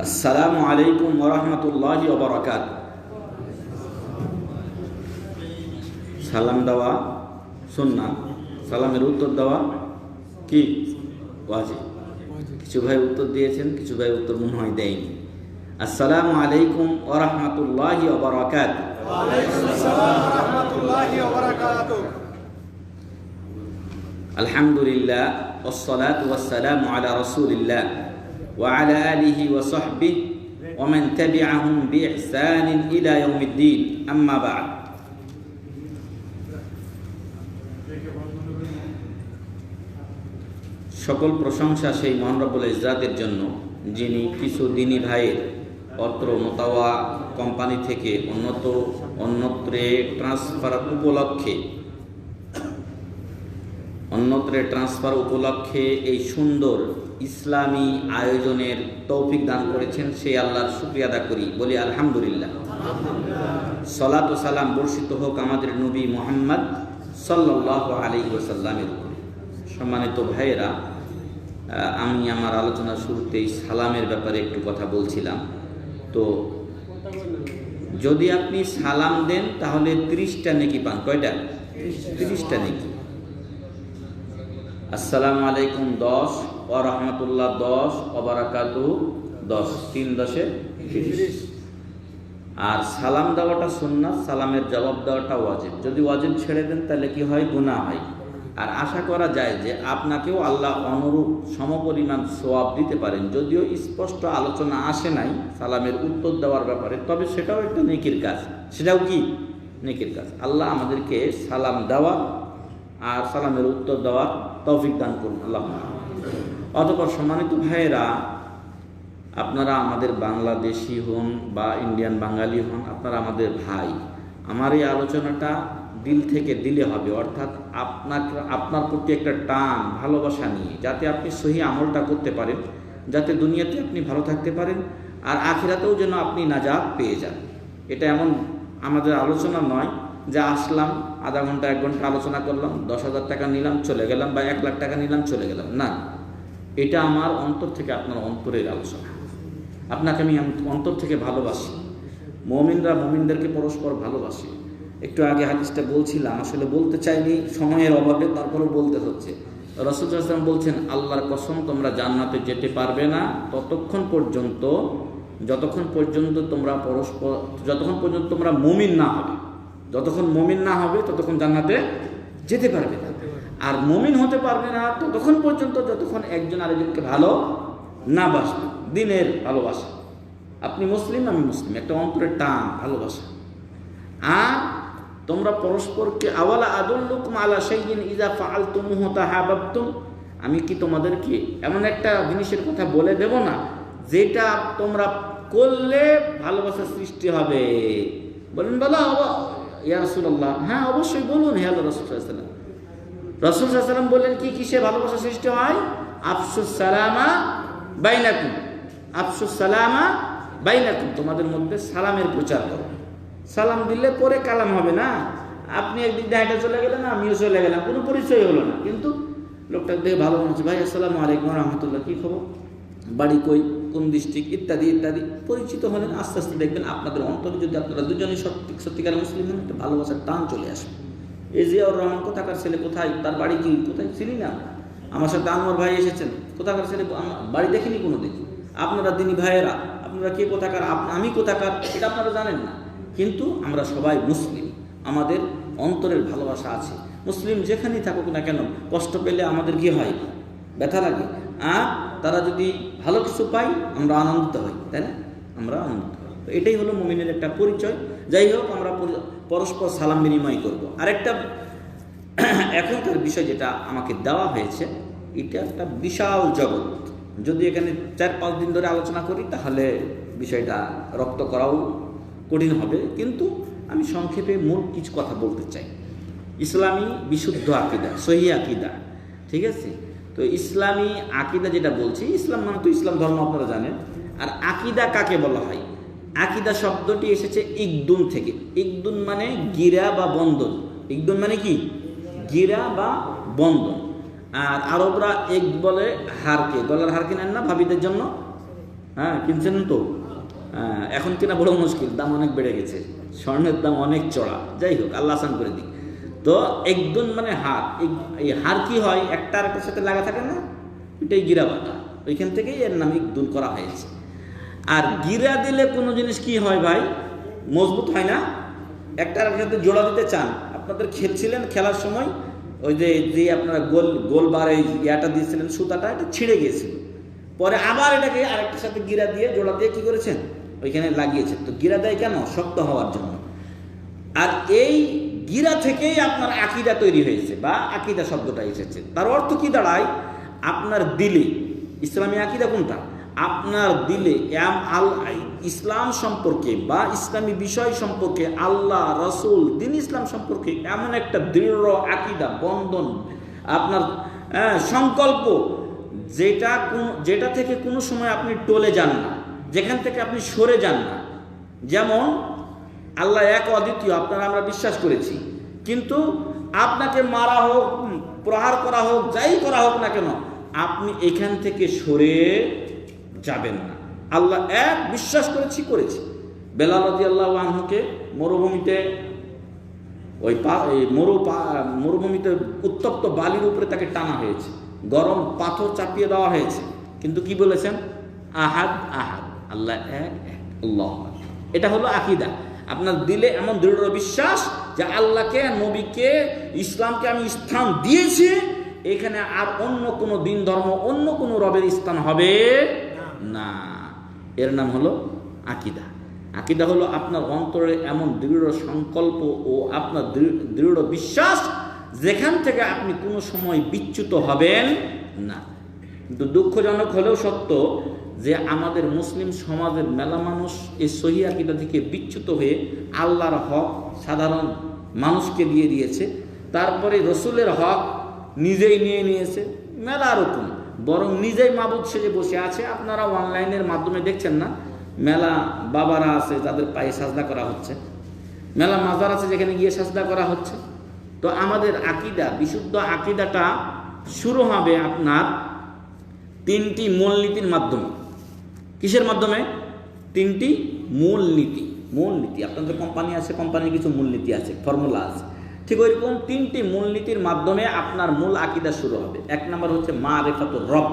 আসসালামু আলাইকুম ওয়া রাহমাতুল্লাহি ওয়া বারাকাতুহু। সালাম দেওয়া সুন্নাহ, সালামের উত্তর দেওয়া কি ওয়াজিব। কিছু ভাই উত্তর দিয়েছেন, কিছু ভাই উত্তর মনে হয় দেয়নি। আসসালামু আলাইকুম ওয়া রাহমাতুল্লাহি ওয়া বারাকাতুহু। ওয়া আলাইকুম আসসালাম ওয়া রাহমাতুল্লাহি ওয়া বারাকাতুহু। আলহামদুলিল্লাহ ওয়াসসালাতু ওয়াসসালামু আলা রাসূলিল্লাহ ওয়া আলা আলিহি ওয়া সাহবিহি ওয়া মান তাবি'আহুম বিইহসানিন ইলা ইয়াউমিদ্দিন, আম্মা বা'দ। সকল প্রশংসা সেই মহান রব্বুল ইজ্জাতের জন্য, যিনি কিছু দিনী ভাইয়ের অত্র মোতাওয়া কোম্পানি থেকে অন্যত্রে ট্রান্সফার উপলক্ষে এই সুন্দর ইসলামী আয়োজনের তৌফিক দান করেছেন। সেই আল্লাহর শুকরিয়া আদা করি, বলি আলহামদুলিল্লাহ। সালাত ও সালাম বর্ষিত হোক আমাদের নবী মুহাম্মদ সাল্লাল্লাহু আলাইহি ওয়াসাল্লামের উপর। সম্মানিত ভাইয়েরা, আমি আমার আলোচনার শুরুতেই সালামের ব্যাপারে একটু কথা বলছিলাম। তো যদি আপনি সালাম দেন তাহলে 30টা নেকি পান। কয়টা? 30টা নেকি। আসসালামু আলাইকুম 10, ওয়া রাহমাতুল্লাহ 10, ওয়া বারাকাতুহু 10, 3 10 30। আর সালাম দেওয়াটা সুন্নাত, সালামের জবাব দেওয়াটা ওয়াজিব। যদি ওয়াজিব ছেড়ে দেন তাহলে কি হয়? গুনাহ হয়। আর আশা করা যায় যে আপনাকেও আল্লাহ অনুরূপ সমপরিমাণ সওয়াব দিতে পারেন। যদিও স্পষ্ট আলোচনা আসে নাই সালামের উত্তর দেওয়ার ব্যাপারে, তবে সেটাও একটা নেকির কাজ। সেটাও কি নেকির কাজ। আল্লাহ আমাদেরকে সালাম দেওয়া আর সালামের উত্তর দেওয়ার তৌফিক দান করুন আল্লাহ। অতঃপর সম্মানিত ভাইয়েরা, আপনারা আমাদের বাংলাদেশি হন বা ইন্ডিয়ান বাঙালি হন, আপনারা আমাদের ভাই। আমার এই আলোচনাটা দিল থেকে দিলে হবে, অর্থাৎ আপনার প্রতি একটা টান ভালোবাসা নিয়ে, যাতে আপনি সহি আমলটা করতে পারেন, যাতে দুনিয়াতে আপনি ভালো থাকতে পারেন আর আখিরাতেও যেন আপনি নাজাত পেয়ে যান। এটা এমন আমাদের আলোচনা নয় যে আসলাম আধা ঘন্টা 1 ঘন্টা আলোচনা করলাম, 10,000 টাকা নিলাম চলে গেলাম, বা 1 লাখ টাকা নিলাম চলে গেলাম। না, এটা আমার অন্তর থেকে আপনার অন্তরের আলোচনা। আপনাকে আমি অন্তর থেকে ভালোবাসি। মুমিনরা মুমিনদেরকে পরস্পর ভালোবাসি। একটু আগে হাদিসটা বলছিলাম, আসলে বলতে চাইনি সময়ের অভাবে, তারপরেও বলতে হচ্ছে। রাসূল সাল্লাল্লাহু আলাইহি ওয়াসাল্লাম বলছেন, আল্লাহর কসম তোমরা জান্নাতে যেতে পারবে না যতক্ষণ পর্যন্ত তোমরা মুমিন না হবে। যতক্ষণ মুমিন না হবে ততক্ষণ জান্নাতে যেতে পারবে না। আর মুমিন হতে পারবে না ততক্ষণ পর্যন্ত যতক্ষণ একজন আরেকজনকে ভালো না বাসবে। দিনের ভালোবাসা, আপনি মুসলিম আমি মুসলিম, একটা অন্তরের টান ভালোবাসা। আর তোমরা পরস্পরকে আওয়ালা আদুল্লুকুম আলা শাইইন ইযা ফাআলতুমুহু তাহাব্বাতুম, আমি কি তোমাদেরকে এমন একটা জিনিসের কথা বলে দেব না যেটা তোমরা করলে ভালোবাসা সৃষ্টি হবে? বলেন বলো ইয়া রাসূলুল্লাহ। হ্যাঁ অবশ্যই বলুন হে আল্লাহর রাসূল সাল্লাল্লাহু আলাইহি ওয়াসাল্লাম। রাসূল সাল্লাল্লাহু আলাইহি ওয়াসাল্লাম বললেন কিসে ভালোবাসা সৃষ্টি হয়? আফশুস সালামা বাইনাকুম, আফশুস সালামা বাইনাকুম, তোমাদের মধ্যে সালামের প্রচার করো। সালাম দিলে পরে কালাম হবে না। আপনি একদিক দিয়ে হেঁটে চলে গেলেন, আমিও চলে গেলাম, কোনো পরিচয় হলো না, কিন্তু লোকটা দেখে ভালো মনে হচ্ছে, ভাই আসসালামু আলাইকুম ওয়া রাহমাতুল্লাহ, কী খবর, বাড়ি কই, কোন ডিস্ট্রিক্ট, ইত্যাদি ইত্যাদি পরিচিত হলেন। আস্তে আস্তে দেখবেন আপনাদের অন্তরে যদি আপনারা দুজনেই সত্যিকার মুসলিম হন, একটা ভালোবাসার টান চলে আসবে। এই জিয়াউর রহমান কোথাকার ছেলে, কোথায়, তার বাড়ি কি, কোথায় চিনি না। আমার সাথে আনোয়ার ভাই এসেছেন, কোথাকার ছেলে, বাড়ি দেখিনি কোনো দিন। আপনারা দিনী ভাইয়েরা, আপনারা কে কোথাকার, আমি কোথাকার, এটা আপনারা জানেন না, কিন্তু আমরা সবাই মুসলিম। আমাদের অন্তরের ভালোবাসা আছে। মুসলিম যেখানেই থাকুক না কেন, কষ্ট পেলে আমাদের কি হয়? ব্যথা লাগে। আর তারা যদি ভালো কিছু পাই আমরা আনন্দিত হই, তাই না? আমরা আনন্দিত হই। তো এটাই হলো মুমিনের একটা পরিচয়। যাই হোক, আমরা পরস্পর সালাম বিনিময় করব। আরেকটা এখনকার বিষয় যেটা আমাকে দেওয়া হয়েছে, এটা একটা বিশাল জগৎ। যদি এখানে 4-5 দিন ধরে আলোচনা করি তাহলে বিষয়টা রপ্ত করাও কঠিন হবে, কিন্তু আমি সংক্ষেপে মূল কিছু কথা বলতে চাই। ইসলামী বিশুদ্ধ আকীদা, সহিহ আকীদা, ঠিক আছে? তো ইসলামী আকীদা যেটা বলছি, ইসলাম মানে তো ইসলাম ধর্ম আপনারা জানেন। আর আকীদা কাকে বলা হয়? আকীদা শব্দটি এসেছে ইকদুন থেকে। ইকদুন মানে গিরা বা বন্ধন। ইকদুন মানে কি? গিরা বা বন্ধন। আর আরবরা এক বলে হারকে, গলার হার কিনেন না ভাবিদের জন্য? হ্যাঁ, কিনছেন তো? এখন কিনা বড় মুশকিল, দাম অনেক বেড়ে গেছে, স্বর্ণের দাম অনেক চড়া। যাই হোক, আল্লাহ আসান করে দিক। তো একদম মানে হার, এই হার কি হয়, একটা আরেকটার সাথে লাগা থাকে না, এটাই গিরা বাটা, ওইখান থেকেই এর নাম ইকদুল করা হয়েছে। আর গিরা দিলে কোনো জিনিস কি হয় ভাই, মজবুত হয় না। একটা আরেকটার সাথে জোড়া দিতে চান, আপনাদের খেলছিলেন, খেলার সময় ওই যে আপনারা গোল বারে ইয়াটা দিয়েছিলেন, সুতাটা, এটা ছিঁড়ে গিয়েছিল, পরে আবার এটাকে আরেকটার সাথে গিরা দিয়ে জোড়া দিয়ে কি করেছেন, ওইখানে লাগিয়েছেন। তো গিরা দেয় কেন? শক্ত হওয়ার জন্য। আর এই গিরা থেকেই আপনার আকীদা তৈরি হয়েছে, বা আকীদা শব্দটা এসেছে। তার অর্থ কি দাঁড়ায়, আপনার দিলে ইসলামী আকীদা কোনটা, আপনার দিলে ইসলাম সম্পর্কে বা ইসলামী বিষয় সম্পর্কে, আল্লাহ, রসুল, দিন ইসলাম সম্পর্কে এমন একটা দৃঢ় আকীদা, বন্ধন, আপনার সংকল্প, যেটা থেকে কোনো সময় আপনি টলে যান না, যেখান থেকে আপনি সরে যান না। যেমন আল্লাহ এক, অদ্বিতীয়, আপনারা আমরা বিশ্বাস করেছি, কিন্তু আপনাকে মারা হোক, প্রহার করা হোক, যাই করা হোক না কেন, আপনি এখান থেকে সরে যাবেন না। আল্লাহ এক, বিশ্বাস করেছি। বেলাল রাদিয়াল্লাহু আনহুকে মরুভূমিতে মরুভূমিতে উত্তপ্ত বালির উপরে তাকে টানা হয়েছে, গরম পাথর চাপিয়ে দেওয়া হয়েছে, কিন্তু কি বলেছেন? আহাদ আহাদ, আল্লাহ এক এক, আল্লাহ। এটা হলো আকীদা। আপনার দিলে এমন দৃঢ় বিশ্বাস যে আল্লাহকে, নবীকে, ইসলামকে আমি স্থান দিয়েছি, এখানে আর অন্য কোনো দিন, ধর্ম, অন্য কোনো রবের স্থান হবে না। এর নাম হলো আকীদা। আকীদা হলো আপনার অন্তরে এমন দৃঢ় সংকল্প ও আপনার দৃঢ় বিশ্বাস, যেখান থেকে আপনি কোনো সময় বিচ্যুত হবেন না। কিন্তু দুঃখজনক হলেও সত্য যে আমাদের মুসলিম সমাজের মেলা মানুষ এই সহিহ আকীদা থেকে বিচ্যুত হয়ে আল্লাহর হক সাধারণ মানুষকে দিয়ে দিয়েছে, তারপরে রসুলের হক নিজেই নিয়ে নিয়েছে, মেলা রকম, বরং নিজেই মাবুদ সেজে বসে আছে। আপনারা অনলাইনের মাধ্যমে দেখছেন না, মেলা বাবারা আছে যাদের পায়ে সাজদা করা হচ্ছে, মেলা মাজার আছে যেখানে গিয়ে সাজদা করা হচ্ছে। তো আমাদের আকীদা, বিশুদ্ধ আকীদাটা শুরু হবে আপনার তিনটি মূলনীতির মাধ্যমে। কিসের মাধ্যমে? তিনটি মূলনীতি। আপনাদের কোম্পানি আছে, কোম্পানির কিছু মূলনীতি আছে, ফর্মুলা আছে, ঠিক ওইরকম তিনটি মূলনীতির মাধ্যমে আপনার মূল আকীদা শুরু হবে। এক নম্বর হচ্ছে মারিফাতুর রব,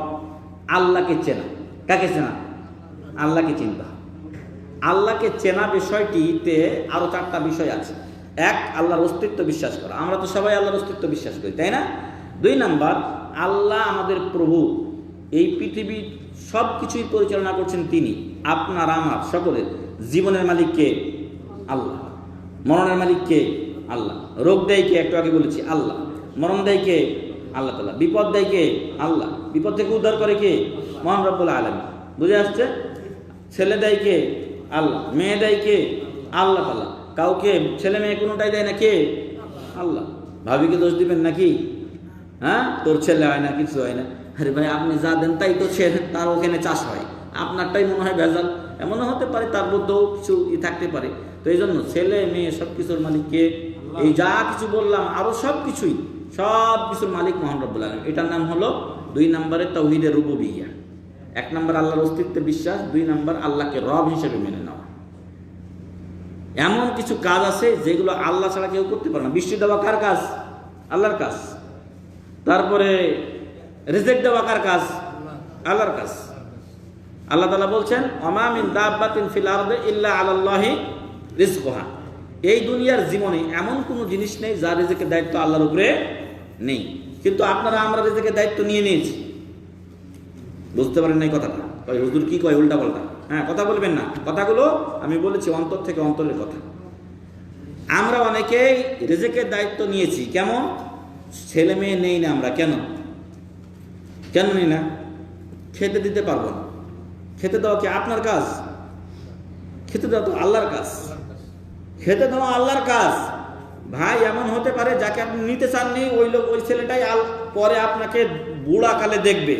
আল্লাহকে চেনা। কাকে চেনা? আল্লাহকে চিনতে হবে। আল্লাহকে চেনা বিষয়টিতে আরো 4টা বিষয় আছে। এক, আল্লাহর অস্তিত্ব বিশ্বাস করা। আমরা তো সবাই আল্লাহর অস্তিত্ব বিশ্বাস করি, তাই না? 2 নাম্বার, আল্লাহ আমাদের প্রভু, এই পৃথিবী সব কিছুই পরিচালনা করছেন তিনি। আপনার আমার সকলের জীবনের মালিক কে? আল্লাহ। মরণের মালিক কে? আল্লাহ। রোগ দেয় কে? একটু আগে বলেছি আল্লাহ। মরণ দেয় কে? আল্লাহ তাআলা। বিপদ দেয় কে? আল্লাহ। বিপদ থেকে উদ্ধার করে কে? মহান রব্বুল আলামিন। বুঝে আসছে? ছেলে দেয় কে? আল্লাহ। মেয়ে দেয় কে? আল্লাহ তাআলা। কাউকে ছেলে মেয়ে কোনোটাই দেয় না কে? আল্লাহ। ভাবিকে দোষ দিবেন নাকি? হ্যাঁ, তোর ছেলে হয় না, কিছু হয় না। আরে ভাই, আপনি যা দেন তাই তো তার ওখানে চাষ হয়, আপনারটাই মনে হয় ভেজাল। এমনও হতে পারে তার মধ্যেও কিছু থাকতে পারে। তো এই জন্য ছেলে মেয়ে সব কিছুর মালিক কে? এই যা কিছু বললাম আরো সব কিছুর মালিক মহান রব্বুল আলামিন। এটার নাম হলো 2 নম্বরে তাওহীদে রুবুবিয়্যাহ। 1 নম্বর আল্লাহর অস্তিত্বে বিশ্বাস, 2 নম্বর আল্লাহকে রব হিসেবে মেনে নেওয়া। এমন কিছু কাজ আছে যেগুলো আল্লাহ ছাড়া কেউ করতে পারে না। বৃষ্টি দেওয়া কার কাজ? আল্লাহর কাজ। তারপরে রিজিক দেওয়া কার কাজ? আল্লাহর কাজ। আল্লাহ তাআলা বলছেন, ওমা মিন দাব্বাতিন ফিল আরদি ইল্লা আলাল্লাহি রিজকুহা। এই দুনিয়ার জীবনে এমন কোনো জিনিস নেই যার রিজিকের দায়িত্ব আল্লাহর উপরে নেই, কিন্তু আমরা রিজিকের দায়িত্ব নিয়ে নিয়েছি। বুঝতে পারেন নাই কথাটা? ওই হুজুর কি কয় উল্টা পাল্টা। হ্যাঁ, কথা বলবেন না, কথাগুলো আমি বলেছি অন্তর থেকে অন্তরের কথা। আমরা অনেকেই রিজিকের দায়িত্ব নিয়েছি। কেমন? ছেলে মেয়ে নেই না আমরা। কেন নেই না? খেতে দিতে পারবো না। খেতে দেওয়া কি আপনার কাজ? খেতে দেওয়া তো আল্লাহর কাজ। খেতে দেওয়া আল্লাহর কাজ। ভাই, এমন হতে পারে যাকে আপনি নিতে চাননি ওই ছেলেটাই পরে আপনাকে বুড়া কালে দেখবে,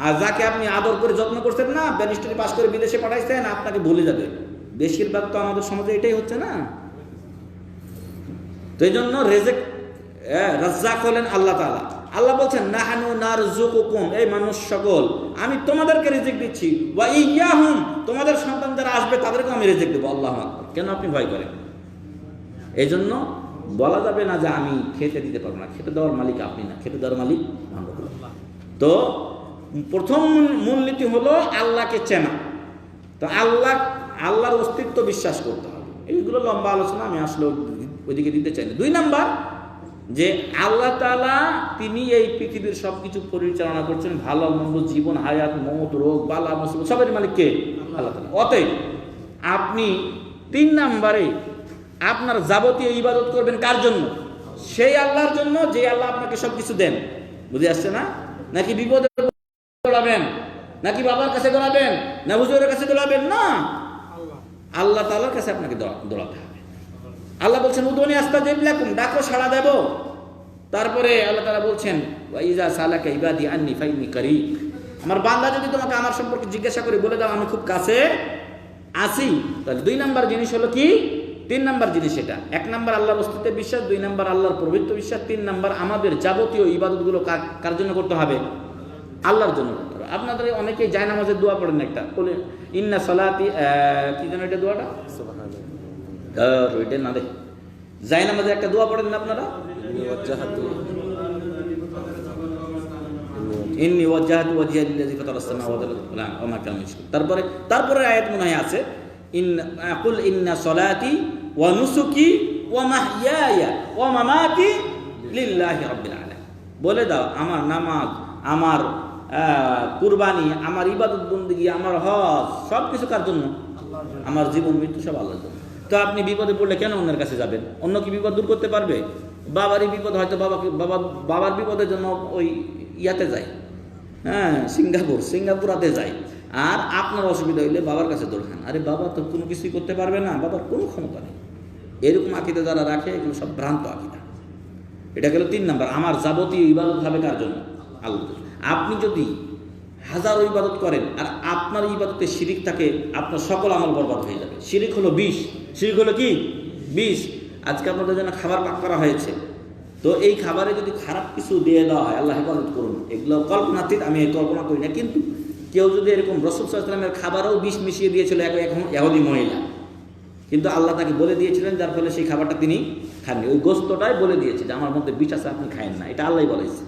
আর যাকে আপনি আদর করে যত্ন করছেন না, ব্যারিস্টারি পাস করে বিদেশে পাঠাইছেন, আপনাকে ভুলে যাবে। বেশিরভাগ তো আমাদের সমাজে এটাই হচ্ছে না। তো এই জন্য রাজ্জাক হলেন আল্লাহ তাআলা, আল্লাহ বলছেন নাহানু নারযুকুকুম, এই মানুষ সকল আমি তোমাদেরকে রিজিক দিচ্ছি, ওয়া ইয়াহুম, তোমাদের সন্তান যারা আসবে তাদেরকে আমি রিজিক দেবো। আল্লাহু আকবার। কেন আপনি ভয় করেন? এই জন্য বলা যাবে না যে আমি খেতে দিতে পারবো না, খেতে দেওয়ার মালিক আপনি না, খেতে দেওয়ার মালিক আল্লাহ। তো প্রথম মূলনীতি হলো আল্লাহকে চেনা। তো আল্লাহর অস্তিত্ব বিশ্বাস করতে হবে। এইগুলো লম্বা আলোচনা, আমি আসলে ওইদিকে দিতে চাই না। 2 নাম্বার, যে আল্লাহ তাআলা তিনি এই পৃথিবীর সব কিছু পরিচালনা করছেন, ভালো মন্দ, জীবন, হায়াত, মৌত, রোগ, বালা, মুসিবত, সবের মালিক কে? আল্লাহ তাআলা। অতএব আপনি 3 নাম্বারে আপনার যাবতীয় ইবাদত করবেন কার জন্য? সেই আল্লাহর জন্য, যে আল্লাহ আপনাকে সব কিছু দেন। বুঝে আসছে না? নাকি বিপদে দৌড়াবেন, নাকি বাবার কাছে দৌড়াবেন, না হুজুরের কাছে দৌড়াবেন? না, আল্লাহ তাআলার কাছে আপনাকে দৌড়াতে হবে। আল্লাহ বলছেন উদুনি আস্তাজিব লাকুম, ডাকো সাড়া দেব। তারপরে আল্লাহ তাআলা বলছেন ওয়া ইযা সালাকা ইবাদি আন্নী ফাইন্নী কারীব, আমার বান্দা যদি তোমাকে আমার সম্পর্কে জিজ্ঞাসা করে বলে দাও আমি খুব কাছে আছি। তাহলে 2 নাম্বার জিনিস হলো কি? 3 নাম্বার জিনিস এটা। 1 নাম্বার আল্লাহর অস্তিত্বে বিশ্বাস, 2 নাম্বার আল্লাহর প্রভুত্ব বিশ্বাস, 3 নাম্বার আমাদের যাবতীয় ইবাদতগুলো কার জন্য করতে হবে? আল্লাহর জন্য করতে হবে। আপনাদের অনেকেই জায়নামাজের দোয়া পড়েন, একটা বলে ইন্না সালাতি, কি যেন এটা দোয়াটা, ওইটা না, দেখ জায়নামাজে একটা দোয়া পড়েন না আপনারা, ইন্নী ওয়াজ্জাহতু ওয়াজহিয়া লিল্লাযী ফাতারাস সামাওয়াতি ওয়াল আরদ ওয়া মা কানা মিনাশ মুশরিকিন। তারপরে আয়াত মনে হয় আছে কুল ইন্না সলাতি ওয়া নুসুকি ওয়া মাহইয়ায়া ওয়া মামাতি লিল্লাহি রাব্বিল আলামিন, বলে দাও আমার নামাজ, আমার কুরবানি, আমার ইবাদত বন্দেগী, আমার হজ সব কিছু কার জন্য? আমার জীবন মৃত্যু সব আল্লাহর জন্য। তো আপনি বিপদে পড়লে কেন অন্যের কাছে যাবেন? অন্য কি বিপদ দূর করতে পারবে? বাবারই বিপদ, হয়তো বাবার বিপদের জন্য ওই ইয়াতে যায়, হ্যাঁ সিঙ্গাপুরাতে যায়, আর আপনার অসুবিধা হইলে বাবার কাছে দৌড়ান। আরে বাবা তো কোনো কিছুই করতে পারবে না, বাবার কোনো ক্ষমতা নেই। এরকম আকীদা যারা রাখে এগুলো সব ভ্রান্ত আকীদা। এটা গেল 3 নাম্বার। আমার যাবতীয় ইবাদত হবে কার জন্য? আল্লাহ। আপনি যদি হাজারো ইবাদত করেন আর আপনার ইবাদতে শিরিক থাকে, আপনার সকল আমল বরবাদ হয়ে যাবে। শিরিক হলো বিষ। শিরিক হলো কি? বিষ। আজকে আপনাদের জন্য খাবার পাক করা হয়েছে, তো এই খাবারে যদি খারাপ কিছু দিয়ে দেওয়া হয়, আল্লাহ হেফাজত করুন, এগুলো কল্পনাতীত, আমি কল্পনা করি না, কিন্তু কেউ যদি এরকম রাসূল সাল্লাল্লাহু আলাইহি ওয়াসাল্লামের খাবারেও বিষ মিশিয়ে দিয়েছিল এখন ইহুদি মহিলা, কিন্তু আল্লাহ তাকে বলে দিয়েছিলেন, যার ফলে সেই খাবারটা তিনি খাননি। ওই গোস্তটাই বলে দিয়েছে যে আমার মধ্যে বিষ আছে, আপনি খায়েন না, এটা আল্লাহই বলেছে।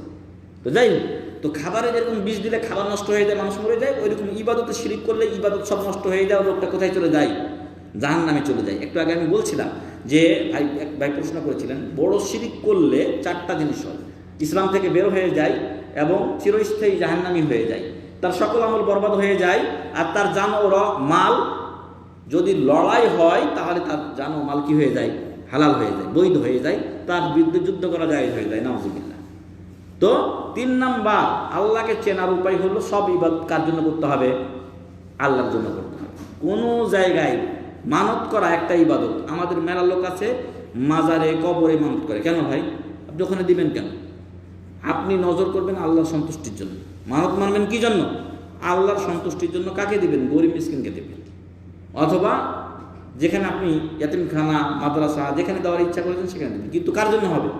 তো যাই হোক, তো খাবারে যেরকম বিষ দিলে খাবার নষ্ট হয়ে যায়, মানুষ মরে যায়, ওইরকম ইবাদতে শিরিক করলে ইবাদত সব নষ্ট হয়ে যায়, লোকটা কোথায় চলে যায়? জাহান্নামে চলে যায়। একটু আগে আমি বলছিলাম যে এক ভাই প্রশ্ন করেছিলেন, বড় শিরিক করলে 4টা জিনিস হয়, ইসলাম থেকে বের হয়ে যায় এবং চিরস্থায়ী জাহান্নামী হয়ে যায়, তার সকল আমল বরবাদ হয়ে যায়, আর তার জান ও মাল যদি লড়াই হয় তাহলে তার জান ও মাল কি হয়ে যায়? হালাল হয়ে যায়, বৈধ হয়ে যায়, তার বিরুদ্ধে যুদ্ধ করা জায়েজ হয়ে যায়। নাউযুবিল্লাহ। তো 3 নাম্বার আল্লাহকে চেনার উপায় হলো সব ইবাদত কার জন্য করতে হবে? আল্লাহর জন্য করতে হবে। কোনো জায়গায় মানত করা একটা ইবাদত। আমাদের মেলা লোক আছে মাজারে, কবরে মানত করে। কেন ভাই? আপনি ওখানে দিবেন কেন? আপনি নজর করবেন আল্লাহর সন্তুষ্টির জন্য। মানত মানবেন কি জন্য? আল্লাহর সন্তুষ্টির জন্য। কাকে দিবেন? গরিব মিসকিনকে দিবেন। অথবা যেখানে আপনি ইয়াতিমখানা, মাদ্রাসা, যেখানে দেওয়ার ইচ্ছা করেছেন সেখানে দেবেন, কিন্তু কার জন্য হবে?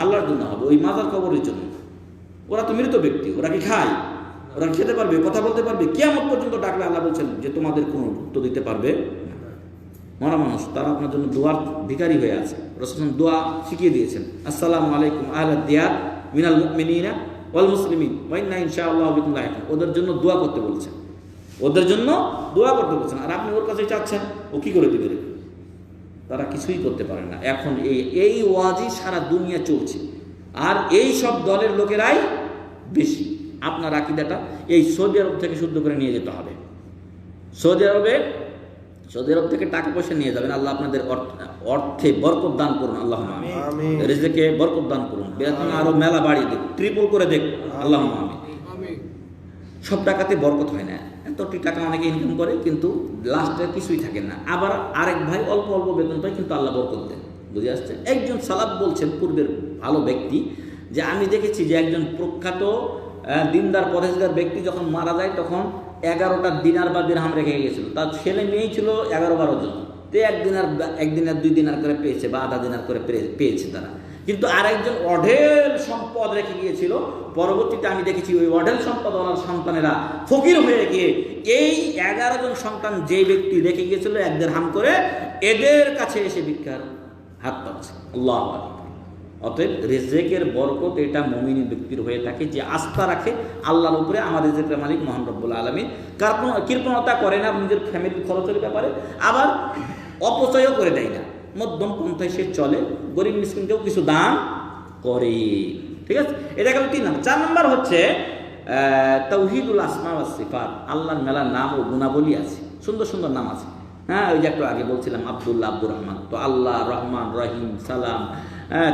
আল্লাহর জন্য হবে। ওই মাজার কবরের জন্য। ওরা তো মৃত ব্যক্তি, ওরা কি খায়? ওরা খেতে পারবে? কথা বলতে পারবে? কিয়ামত পর্যন্ত ডাকলে আল্লাহ বলছেন যে তোমাদের কোনো উত্তর দিতে পারবে না। মরা মানুষ, তারা আপনার জন্য দোয়ার ভিখারি হয়ে আছে। রাসূল দোয়া শিখিয়ে দিয়েছেন, আসসালামু আলাইকুম আহলাদ দিয়ার মিনাল মুমিনিনা ওয়াল মুসলিমিন ওয়া ইন্না ইনশাআল্লাহু বিকুম লাহিকুন। ওদের জন্য দোয়া করতে বলছেন, ওদের জন্য দোয়া করতে বলছেন, আর আপনি ওর কাছে চাচ্ছেন, ও কি করে দিবে? তারা কিছুই করতে পারে না। এখন এই ওয়াজই সারা দুনিয়া চলছে, আর এই সব দলের লোকেরাই বেশি। আপনার আকীদাটা এই সৌদি আরব থেকে শুদ্ধ করে নিয়ে যেতে হবে। সৌদি আরব থেকে টাকা পয়সা নিয়ে যাবেন। আল্লাহ আপনাদের অর্থে বরকত দান করুন, আল্লাহ আমিন। রিজকে বরকত দান করুন, বেতন আরো মেলা বাড়িয়ে দেখ, ট্রিপল করে দেখ, আল্লাহ আমিন। সব টাকাতে বরকত হয় না। এত টাকা অনেকে ইনকাম করে কিন্তু লাস্টে কিছুই থাকে না। আবার আরেক ভাই অল্প অল্প বেতন পায় কিন্তু আল্লাহ বরকত দেন। বুঝে আসছে? একজন সালাফ বলছেন, পূর্বের ভালো ব্যক্তি, যে আমি দেখেছি যে একজন প্রখ্যাত দিনদার পরেশগার ব্যক্তি যখন মারা যায় তখন 11টা দিনার বা দিরহাম রেখে গেছিল। তার ছেলে মেয়েই ছিল 11-12 জন। তো 1 দিনার 2 দিনার করে পেয়েছে বা আধা দিনার করে পেয়েছে তারা। কিন্তু আরেকজন অঢেল সম্পদ রেখে গিয়েছিল। পরবর্তীতে আমি দেখেছি ওই অঢেল সম্পদ ওনার সন্তানেরা ফকির হয়ে গিয়ে এই 11 জন সন্তান যে ব্যক্তি রেখে গিয়েছিল 1 দিরহাম করে, এদের কাছে এসে ভিক্ষার হাত পাচ্ছে। আল্লাহু আকবার। অতএব রিজেকের বরকত এটা মুমিন ব্যক্তির হয়ে থাকে যে আস্থা রাখে আল্লাহর উপরে। আমার রিজেকের মালিক মহান রব্বুল আলামিন। কৃপণতা করে না নিজের ফ্যামিলির খরচের ব্যাপারে, আবার অপচয়ও করে দেয় না, মধ্যম পন্থায় সে চলে, গরিব মিসকিনকেও কিছু দান করে। ঠিক আছে, এটা গেল 3 নম্বর। 4 নম্বর হচ্ছে তাওহীদুল আসমা ওয়াস সিফাত। আল্লাহর মেলা নাম ও গুণাবলী আছে, সুন্দর সুন্দর নাম আছে। হ্যাঁ, ওই যে একটু আগে বলছিলাম আব্দুল্লাহ, আব্দুর রহমান। তো আল্লাহ, রহমান, রহিম, সালাম,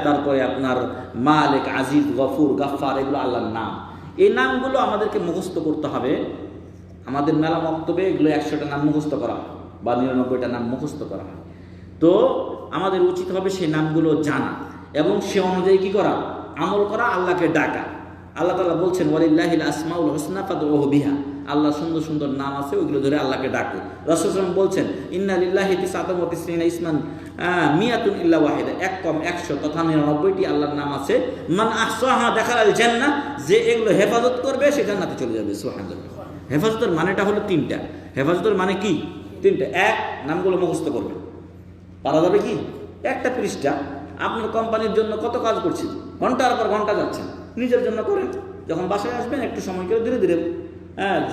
তারপরে আপনার মালিক, আজিজ, গফুর, গাফফার, এগুলো আল্লাহর নাম। এই নামগুলো আমাদেরকে মুখস্থ করতে হবে। আমাদের মেলা বক্তব্যে এগুলো 100টা নাম মুখস্থ করা হয় বা 99টা নাম মুখস্থ করা হয়। তো আমাদের উচিত হবে সেই নামগুলো জানা এবং সে অনুযায়ী কি করা, আমল করা, আল্লাহকে ডাকা। আল্লাহ তাআলা বলছেন ওয়ালিল্লাহিল আসমাউল হুসনা ফাদউহু বিহা। আল্লাহ সুন্দর সুন্দর নাম আছে, ওইগুলো ধরে আল্লাহকে ডাকো। রাসূল সাল্লাল্লাহু আলাইহি ওয়াসাল্লাম বলছেন ইন্না লিল্লাহি তিসআতান ওয়া তিসঈনা ইসমান মিয়াতুন ইল্লা ওয়াহিদা। 1 কম 100 তথা 99টি আল্লাহর নাম আছে। মান আহসাহা দাখালাল জান্নাহ। যে এগুলো হেফাজত করবে সে জান্নাতে চলে যাবে। সুবহানাল্লাহ। হেফাজতের মানেটা হলো 3টা। হেফাজতের মানে কি? 3টা। 1, নামগুলো মুখস্থ করবে। পারা যাবে কি? একটা পৃষ্ঠা আপনার কোম্পানির জন্য কত কাজ করছেন, ঘন্টার পর ঘন্টা যাচ্ছেন, নিজের জন্য করেন। যখন বাসায় আসবেন একটু সময় করে ধীরে ধীরে,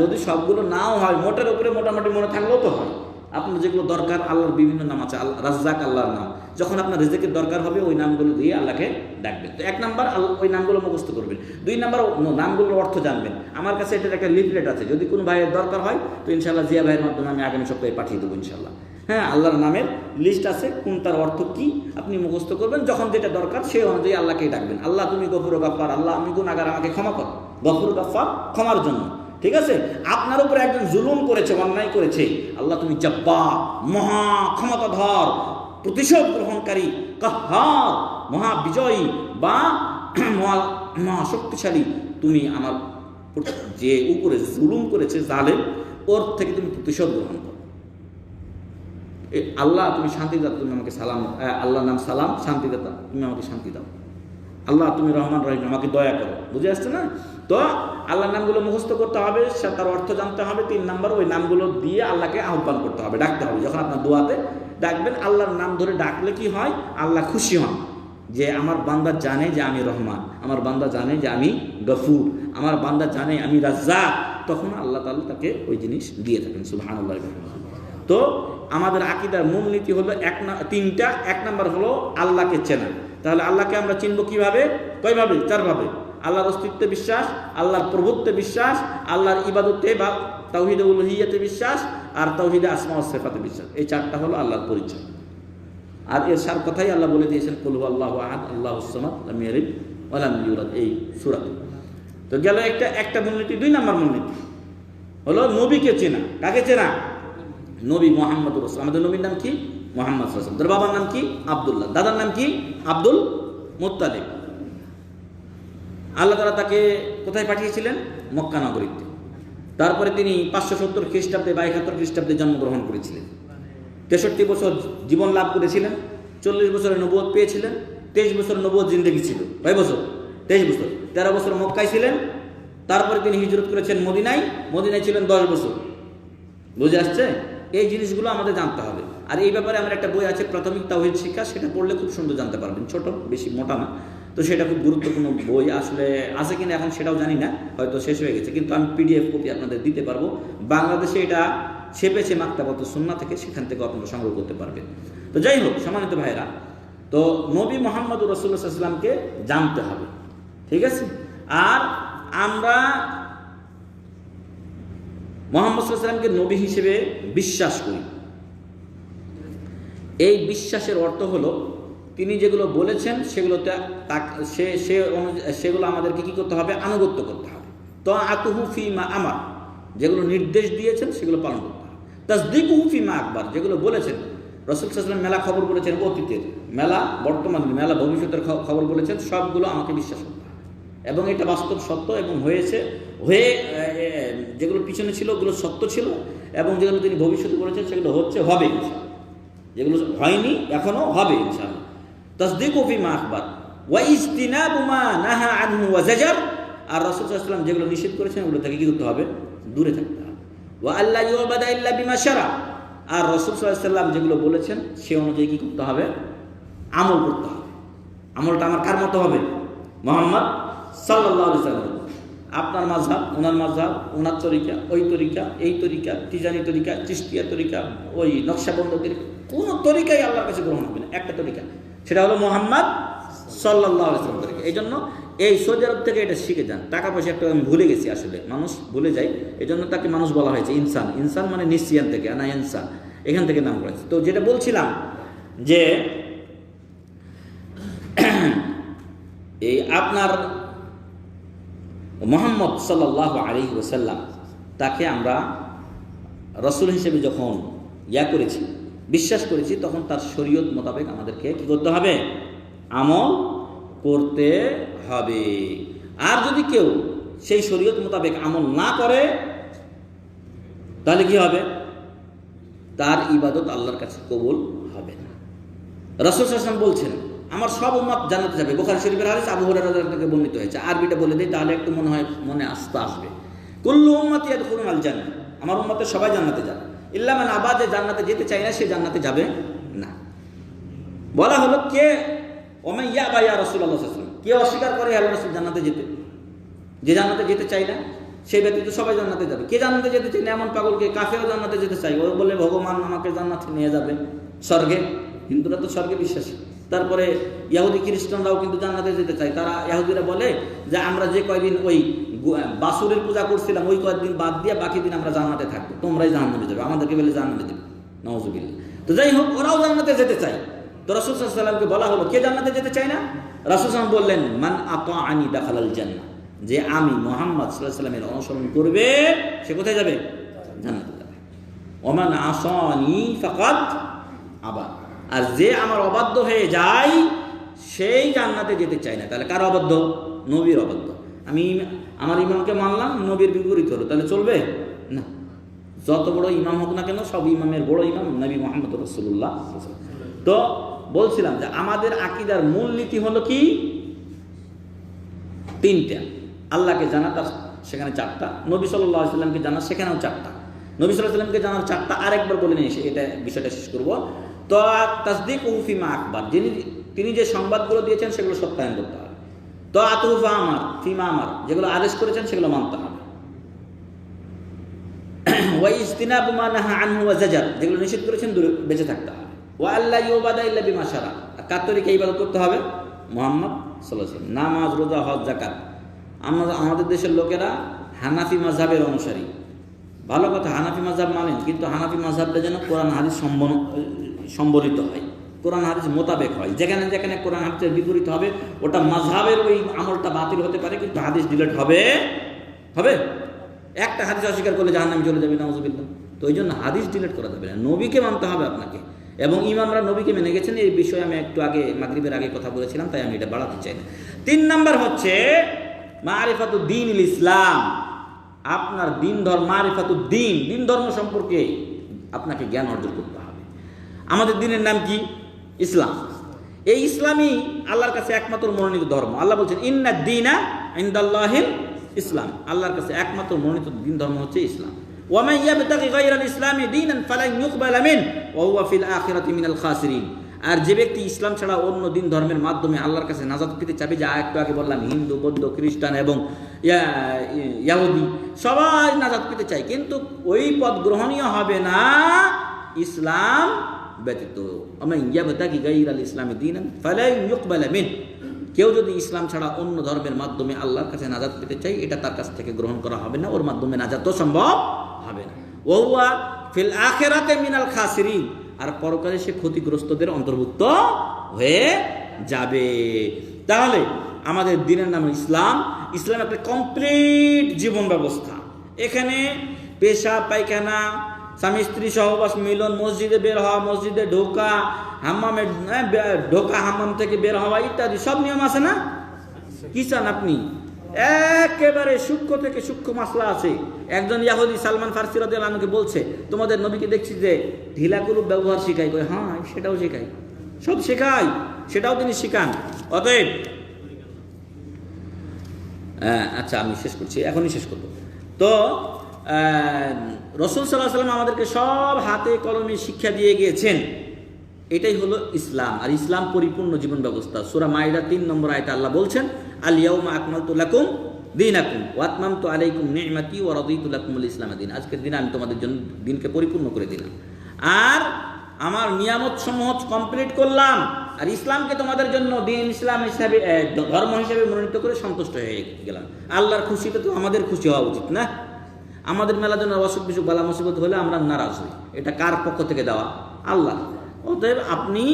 যদি সবগুলো নাও হয়, মোটের উপরে মোটামুটি মনে থাকলেও তো হয়। আপনার যেগুলো দরকার, আল্লাহর বিভিন্ন নাম আছে, রাজ্জাক আল্লাহর নাম। যখন আপনার রিজেকের দরকার হবে ওই নামগুলো দিয়ে আল্লাহকে ডাকবেন। তো 1 নাম্বার ওই নামগুলো মুখস্থ করবেন। 2 নাম্বার নামগুলোর অর্থ জানবেন। আমার কাছে এটার একটা লিফলেট আছে, যদি কোনো ভাইয়ের দরকার হয় তো ইনশাআল্লাহ জিয়া ভাইয়ের মাধ্যমে আমি আগামী সপ্তাহে পাঠিয়ে দেবো ইনশাআল্লাহ। হ্যাঁ, আল্লাহর নামের লিস্ট আছে, কোন তার অর্থ কি আপনি মুখস্থ করবেন। যখন যেটা দরকার সেই অনুযায়ী আল্লাহকেই ডাকবেন। আল্লাহ তুমি গফুর গাফফার, আল্লাহ আমি গুনাহগার, আমাকে ক্ষমা করো। গফুর গাফফার, ক্ষমার জন্য। ঠিক আছে, আপনার উপরে একজন জুলুম করেছে, অন্যায় করেছে, আল্লাহ তুমি জব্বার, মহা ক্ষমতাধর, প্রতিশোধ গ্রহণকারী, কাহ্হার, মহা বিজয়ী বা মহা শক্তিশালী। তুমি আমার যে উপরে জুলুম করেছে জালেম, ওর থেকে তুমি প্রতিশোধ গ্রহণ করো। আল্লাহ তুমি শান্তি দাও, তুমি আমাকে সালাম, আল্লাহর নাম সালাম, শান্তিদাতা, তুমি আমাকে শান্তি দাও। আল্লাহ তুমি রহমান রহিম, আমাকে দয়া করো। বুঝে আসছে না? তো আল্লাহর নামগুলো মুখস্থ করতে হবে, তার অর্থ জানতে হবে। 3 নাম্বার, ওই নামগুলো দিয়ে আল্লাহকে আহ্বান করতে হবে, ডাকতে হবে। যখন আপনার দোয়াতে ডাকবেন, আল্লাহর নাম ধরে ডাকলে কি হয়, আল্লাহ খুশি হন যে আমার বান্দা জানে যে আমি রহমান, আমার বান্দা জানে যে আমি গফুর, আমার বান্দা জানে আমি রাজ্জাক। তখন আল্লাহ তাআলা তাকে ওই জিনিস দিয়ে থাকেন। সুবহানাল্লাহ। তো আমাদের আকীদার মূলনীতি হলো 3টা। 1 নাম্বার হলো আল্লাহকে চেনা। তাহলে আল্লাহকে আমরা চিনব কিভাবে? কয়ভাবে? 4 ভাবে। আল্লাহর অস্তিত্বে বিশ্বাস, আল্লাহর প্রভুত্বে বিশ্বাস, আল্লাহর ইবাদতে বা তাওহীদে উলুহিয়াতে বিশ্বাস, আর তাওহীদে আসমা ওয়াস সিফাতে বিশ্বাস। এই 4টা হলো আল্লাহর পরিচয়। আর এর সার কথাই আল্লাহ বলে দিয়েছেন কুল হুয়াল্লাহু আহাদ আল্লাহুস সামাদ লাম ইয়ালিদ ওয়া লাম ইউলাদ, এই সূরাতে। তো গেল একটা মূলনীতি। 2 নাম্বার মূলনীতি হলো নবীকে চেনা। কাকে চেনা? নবী মুহাম্মদুর রাসূল। আমাদের নবীর নাম কি? মুহাম্মদ সাল্লাল্লাহু আলাইহি ওয়াসাল্লাম। তার বাবার নাম কি? আব্দুল্লাহ। দাদার নাম কি? Abdul Muttalib. আল্লাহ তাআলা তাকে কোথায় পাঠিয়েছিলেন? মক্কা নগরীতে। তারপরে তিনি 570 খ্রিস্টাব্দে বা 71 খ্রিস্টাব্দে জন্মগ্রহণ করেছিলেন। 63 বছর জীবন লাভ করেছিলেন। 40 বছরের নবুয়ত পেয়েছিলেন। 23 বছর নবুয়ত জিন্দেগি ছিল। কয় বছর? 23 বছর। 13 বছর মক্কায় ছিলেন। তারপরে তিনি হিজরত করেছেন মদিনায়। মদিনায় ছিলেন 10 বছর। বুঝে আসছে? এই জিনিসগুলো আমাদের জানতে হবে। আর এই ব্যাপারে আমার একটা বই আছে, প্রাথমিক তাওহীদ শিক্ষা, সেটা পড়লে খুব সুন্দর জানতে পারবেন। ছোট, বেশি মোটা না। তো সেটা খুব গুরুত্বপূর্ণ বই। আসলে আছে কিনা এখন সেটাও জানি না, হয়তো শেষ হয়ে গেছে, কিন্তু আমি PDF কপি আপনাদের দিতে পারবো। বাংলাদেশে এটা ছেপেছে মাকতাবাতুস সুন্নাহ থেকে, সেখান থেকে আপনারা সংগ্রহ করতে পারবেন। তো যাই হোক, সম্মানিত ভাইরা, তো নবী মুহাম্মদুর রাসূলুল্লাহ সাল্লাল্লাহু আলাইহি ওয়াসাল্লামকে জানতে হবে। ঠিক আছে? আর আমরা মুহাম্মদ সাল্লাল্লাহু আলাইহি ওয়াসাল্লামকে নবী হিসেবে বিশ্বাস করি। এই বিশ্বাসের অর্থ হলো তিনি যেগুলো বলেছেন সেগুলোতে সেগুলো আমাদেরকে কি করতে হবে? আনুগত্য করতে হবে। তাআতুহু ফিমা আমার, যেগুলো নির্দেশ দিয়েছেন সেগুলো পালন করতে হবে। তাসদীকুহু ফিমা আকবার, যেগুলো বলেছেন রাসূল সাল্লাল্লাহু আলাইহি ওয়াসাল্লাম মেলা খবর বলেছেন, অতীতের মেলা, বর্তমান মেলা, ভবিষ্যতের খবর বলেছেন, সবগুলো আমাকে বিশ্বাস করতে হবে। এবং এটা বাস্তব সত্য এবং যেগুলো পিছনে ছিল ওগুলো সত্য ছিল, এবং যেগুলো তিনি ভবিষ্যতে বলেছেন সেগুলো হচ্ছে, হবে ইনশাআল্লাহ। যেগুলো হয়নি এখনো হবে ইনশাআল্লাহ। তাসদীকু ফিমা আখবার ওয়া ইজতিনাবু মা নাহা আনহু ওয়া জাজার, আর রাসূল সাল্লাল্লাহু আলাইহি ওয়াসাল্লাম যেগুলো নিষেধ করেছেন ওগুলো থেকে কি করতে হবে? দূরে থাকতে হবে। ওয়া আল্লা ইউবাদা ইল্লা বিমা শারা, আর রাসূল সাল্লাল্লাহু আলাইহি ওয়াসাল্লাম যেগুলো বলেছেন সে অনুযায়ী কি করতে হবে? আমল করতে হবে। আমলটা আমার কার মতো হবে? মুহাম্মদ সাল্লাল্লাহু আলাইহি ওয়াসাল্লাম। আপনার মাযহাব, ওনার মাযহাব, ওনার তরিকা, ওই তরিকা, এই তরিকা, তিজানি তরিকা, চিশতিয়া তরিকা, ওই নকশবন্দ তরিকা, কোন তরিকাই আল্লাহর কাছে গ্রহণ হবে না। একটা তরিকা, সেটা হলো মুহাম্মদ সাল্লাল্লাহু আলাইহি ওয়াসাল্লাম তরিকা। এই জন্য এই সৌদি আরব থেকে এটা শিখে যান। টাকা পয়সা একটা আমি ভুলে গেছি, আসলে মানুষ ভুলে যায়, এই জন্য তাকে মানুষ বলা হয়েছে ইনসান। ইনসান মানে নিসিয়ান থেকে, আনা ইনসান, এখান থেকে নাম করেছে। তো যেটা বলছিলাম যে এই আপনার মুহাম্মদ সাল্লাল্লাহু আলাইহি ওয়াসাল্লাম তাকে আমরা রাসূল হিসেবে যখন করেছি, বিশ্বাস করেছি, তখন তার শরীয়ত মোতাবেক আমাদেরকে কি করতে হবে? আমল করতে হবে। আর যদি কেউ সেই শরীয়ত মোতাবেক আমল না করে তাহলে কি হবে? তার ইবাদত আল্লাহর কাছে কবুল হবে না। রাসূল সাল্লাল্লাহু আলাইহি ওয়াসাল্লাম বলছেন আমার সব উম্মত জান্নাতে যাবে। বুখারী শরীফের হাদিস, আবু হুরায়রা রাদিয়াল্লাহু আনহু বর্ণিত হয়েছে। আরবিটা বলে দেই তাহলে একটু মনে আসবে। কুল্লু উম্মতি ইয়াদখুলুনাল জান্নাহ, আমার উম্মতের সবাই জান্নাতে যাবে। ইল্লা মান আবা, যে জান্নাতে যেতে চায় না সে জান্নাতে যাবে না। বলা হলো কে? ওমান ইয়াবা ইয়া রাসূলুল্লাহ সাল্লাল্লাহু আলাইহি ওয়াসাল্লাম, কে অস্বীকার করে আল্লাহর রাসূল জান্নাতে যেতে? যে জান্নাতে যেতে চায় না সেই ব্যতীত সবাই জান্নাতে যাবে। কে জান্নাতে যেতে চায় না? এমন পাগলকে। কাফেরও জান্নাতে যেতে চায়, ও বলে ভগবান আমাকে জান্নাতে নিয়ে যাবে, স্বর্গে। হিন্দুরা তো স্বর্গে বিশ্বাসী। তারপরে ইহুদি খ্রিস্টানরাও কিন্তু জান্নাতে যেতে চায়। তারা ইহুদিরা বলে যে আমরা যে কয়দিন ওই বাসুরের পূজা করছিলাম ওই কয়েকদিন বাদ দিয়ে বাকি দিন আমরা জান্নাতে থাকবো, তোমরাই জান্নাতে যাবে, আমাদেরকে বলে জান্নাতে দেবে। নাউযুবিল্লাহ। তো যাই হোক, ওরাও জান্নাতে যেতে চায়। তো রাসূল সাল্লাল্লাহু আলাইহি ওয়াসাল্লামকে বলা হলো কে জান্নাতে যেতে চায় না? রাসূল সাল্লাল্লাহু আলাইহি ওয়াসাল্লাম বললেন মান আতাআনি দাখালাল জান্নাহ, যে আমি মুহাম্মদ সাল্লাল্লাহু আলাইহি ওয়াসাল্লামের অনুসরণ করবে সে কোথায় যাবে? জান্নাতে যাবে। ওমান আসানি ফাকাদ আবা, আর যে আমার অবাধ্য হয়ে যায় সেই জান্নাতে যেতে চায় না। তাহলে কার অবাধ্য? নবীর অবাধ্য। আমি আমার ইমামকে মানলাম, নবীর বিপরীত হলো, তাহলে চলবে না। যত বড় ইমাম হোক না কেন, সব ইমামের বড় ইমাম নবী মুহাম্মদ রাসূলুল্লাহ। তো বলছিলাম যে আমাদের আকীদার মূলনীতি হলো কি? তিনটা। আল্লাহকে জানা, তার সেখানে চারটা। নবী সাল্লাল্লাহু আলাইহি ওয়াসাল্লামকে জানা, সেখানেও চারটা। নবী সাল্লাল্লাহু আলাইহি ওয়াসাল্লামকে জানার চারটা, আরেকবার বলে নিয়ে এসে এটা বিষয়টা শেষ করব। তো তাসদীকুহু ফিমা আকবার, তিনি যে সংবাদগুলো দিয়েছেন সেগুলো সত্যায়ন করতে হবে। তো আতুফা আমার ফিমা আমার, যেগুলো আদেশ করেছেন সেগুলো মানতে হবে। ওয়া ইজতিনাবু মা নাহা আনহু ওয়া জাজার, যেগুলো নিষেধ করেছেন দূরে বেঁচে থাকতে হবে। ওয়া আল্লা ইউবাদা ইল্লা বিমা শারা, কার তরিকায় ইবাদত করতে হবে? মুহাম্মদ সাল্লাল্লাহু আলাইহি ওয়াসাল্লাম। নামাজ, রোজা, হজ, যাকাত। আমাদের দেশের লোকেরা হানাফি মাযহাবের অনুসারী। ভালো কথা, হানাফি মাযহাব মানেন, কিন্তু হানাফি মাযহাবটা যেন কোরআন হাদিস সম্বলিত হয়, কোরআন হাদিস মোতাবেক হয়। যেখানে যেখানে কোরআন হাদিসের বিপরীত হবে ওটা মাযহাবের ওই আমলটা বাতিল হতে পারে, কিন্তু হাদিস ডিলিট হবে। একটা হাদিস অস্বীকার করলে জাহান্নামে চলে যাবে, নাউযুবিল্লাহ। তো ওই জন্য হাদিস ডিলিট করা যাবে না, নবীকে মানতে হবে আপনাকে। এবং ইমামরা নবীকে মেনে গেছেন, এই বিষয়ে আমি একটু আগে মাগরিবের আগে কথা বলেছিলাম, তাই আমি এটা বাড়াতে চাই না। 3 নাম্বার হচ্ছে মারিফাতুদ দীনিল ইসলাম। আপনার দিন ধর্ম, মারিফাতুদ দীন, দিন ধর্ম সম্পর্কে আপনাকে জ্ঞান অর্জন করতে হবে। আমাদের দিনের নাম কি? ইসলাম। এই ইসলামই আল্লাহর কাছে একমাত্র মনোনীত ধর্ম। আল্লাহ বলছেন ইন্নাদ দীনা ইনদাল্লাহিল ইসলাম, আল্লাহর কাছে একমাত্র মনোনীত দিন ধর্ম হচ্ছে ইসলাম। ওয়া মান ইয়াবতাগি গায়রাল ইসলামি দীনান ফালান ইউকবালা মিন ওয়া হুয়া ফিল আখিরাতি মিনাল খাসিরিন। আর যে ব্যক্তি ইসলাম ছাড়া অন্য দিন ধর্মের মাধ্যমে আল্লাহর কাছে নাজাত পেতে চাবে, যা একটু আগে বললাম, হিন্দু, বৌদ্ধ, খ্রিস্টান এবং ইহুদি সবাই নাজাত পেতে চায়, কিন্তু ওই পথ গ্রহণীয় হবে না ইসলাম ব্যতীত। ওয়া মান ইয়াবতাগি গায়রাল ইসলামি দীনান ফালান ইউকবালা মিন, কেউ যদি ইসলাম ছাড়া অন্য ধর্মের মাধ্যমে আল্লাহর কাছে নাজাত পেতে চায়, এটা তার কাছ থেকে গ্রহণ করা হবে না, ওর মাধ্যমে নাজাতও সম্ভব হবে না। ওয়া হুয়া ফিল আখিরাতি মিনাল খাসিরিন, আর পরকালে সে ক্ষতিগ্রস্তদের অন্তর্ভুক্ত হয়ে যাবে। তাহলে আমাদের দিনের নাম ইসলাম। ইসলাম একটা কমপ্লিট জীবন ব্যবস্থা। এখানে পেশাব, পায়খানা, স্বামী স্ত্রী সহবাস, মিলন, মসজিদে বের হওয়া, মসজিদে ঢোকা, হাম্মামে ঢোকা, হাম্মাম থেকে বের হওয়া ইত্যাদি সব নিয়ম আছে না? কি চান আপনি? একেবারে সূক্ষ্ম থেকে সূক্ষ্ম মাসলা আছে। একজন ইহুদি সালমান ফারসি রাদিয়াল্লাহু আনহু বলছে, তোমাদের নবীকে দেখছি যে ঢিলাকুলুপ ব্যবহার শিখাই। হ্যাঁ, সেটাও শেখাই, সব শেখাই, সেটাও তিনি শিখান। অতএব আচ্ছা আমি শেষ করছি, এখনই শেষ করব। তো রাসূল সাল্লাল্লাহু আলাইহি ওয়াসাল্লাম আমাদেরকে সব হাতে কলমে শিক্ষা দিয়ে গিয়েছেন। এটাই হলো ইসলাম, আর ইসলাম পরিপূর্ণ জীবন ব্যবস্থা। সূরা মাইদা 3 নম্বর আয়াতে আল্লাহ বলছেন, আল ইয়াউমা আকমালতু লাকুম দীনাকুম ওয়া আতমামতু আলাইকুম নি'মাতি ওয়া রাদিতু লাকুমুল ইসলাম দীন। আজকের দিনে আমি তোমাদের জন্য দিনকে পরিপূর্ণ করে দিলাম আর আমার নিয়ামত সমূহ কমপ্লিট করলাম, আর ইসলামকে তোমাদের জন্য দিন ইসলাম হিসাবে ধর্ম হিসেবে মনোনীত করে সন্তুষ্ট হয়ে গেলাম। আল্লাহর খুশিতে তো আমাদের খুশি হওয়া উচিত না? আমাদের মেলা জন্য অসুখ বিসুখ বালা মুসিবত হলে আমরা নারাজ হই, এটা কার পক্ষ থেকে দেওয়া? আল্লাহ। অতএব আপনি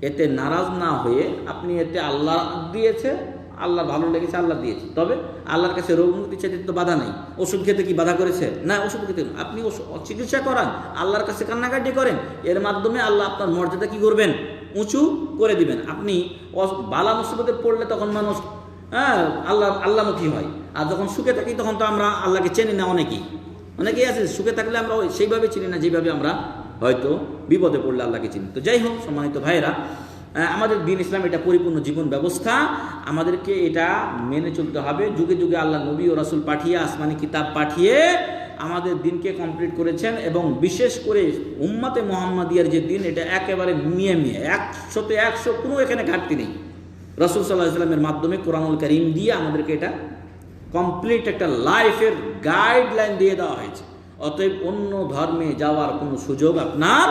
এতে নারাজ না হয়ে, আপনি এতে আল্লাহ দিয়েছে, আল্লাহ ভালো লেগেছে, আল্লাহ দিয়েছে, তবে আল্লাহর কাছে রোগ মুক্তি চাইতে তো বাধা নেই। ওষুধ খেতে কি বাধা করেছে? না, ওষুধ খেতে আপনি চিকিৎসা করান, আল্লাহর কাছে কান্নাকাটি করেন, এর মাধ্যমে আল্লাহ আপনার মর্যাদা কি করবেন? উঁচু করে দিবেন। আপনি বালা মুসিবতে পড়লে তখন মানুষ আল্লাহমুখী হয়, আর যখন সুখে থাকি তখন তো আমরা আল্লাহকে চিনি না। অনেকেই আছে সুখে থাকলে আমরা সেইভাবে চিনি না যেভাবে আমরা হয়তো বিপদে পড়লে আল্লাহকে চিনি। তো যাই হোক, সম্মানিত ভাইয়েরা, আমাদের দিন ইসলাম এটা পরিপূর্ণ জীবন ব্যবস্থা, আমাদেরকে এটা মেনে চলতে হবে। যুগে যুগে আল্লাহ নবী ও রাসূল পাঠিয়ে, আসমানি কিতাব পাঠিয়ে আমাদের দিনকে কমপ্লিট করেছেন, এবং বিশেষ করে উম্মতে মুহাম্মাদিয়ার যে দিন, এটা একেবারে মিয়ে 100তে 100, কোনো এখানে ঘাটতি নেই। রাসূল সাল্লাল্লাহু আলাইহি ওয়াসাল্লামের মাধ্যমে কোরআনুল কারীম দিয়ে আমাদেরকে এটা কমপ্লিট একটা লাইফের গাইডলাইন দিয়ে দেওয়া হয়েছে। অতএব অন্য ধর্মে যাওয়ার কোনো সুযোগ আপনার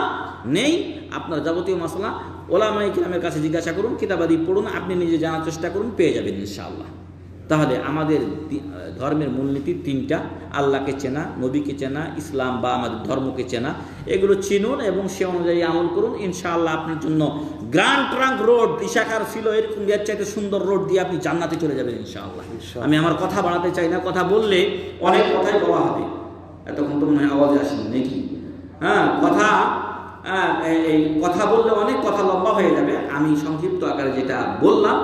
নেই। আপনার যাবতীয় মাসলা ওলামায়ে কিরামের কাছে জিজ্ঞাসা করুন, কিতাবাদি পড়ুন, আপনি নিজে জানার চেষ্টা করুন, পেয়ে যাবেন ইনশাআল্লাহ। তাহলে আমাদের ধর্মের মূলনীতি 3টা: আল্লাহকে চেনা, নবীকে চেনা, ইসলাম বা আমাদের ধর্মকে চেনা। এগুলো চিনুন এবং সে অনুযায়ী আমল করুন। ইনশাআল্লাহ আপনার জন্য গ্র্যান্ড ট্রাঙ্ক রোড ইশাকার ছিল, এরকম এর চাইতে সুন্দর রোড দিয়ে আপনি জান্নাতে চলে যাবেন ইনশাআল্লাহ। আমি আমার কথা বাড়াতে চাই না, কথা বললে অনেক কথাই বলা হবে। এতক্ষণ তো মনে হয় আওয়াজে আসেনি নাকি? এই কথা বললে অনেক কথা লম্বা হয়ে যাবে। আমি সংক্ষিপ্ত আকারে যেটা বললাম,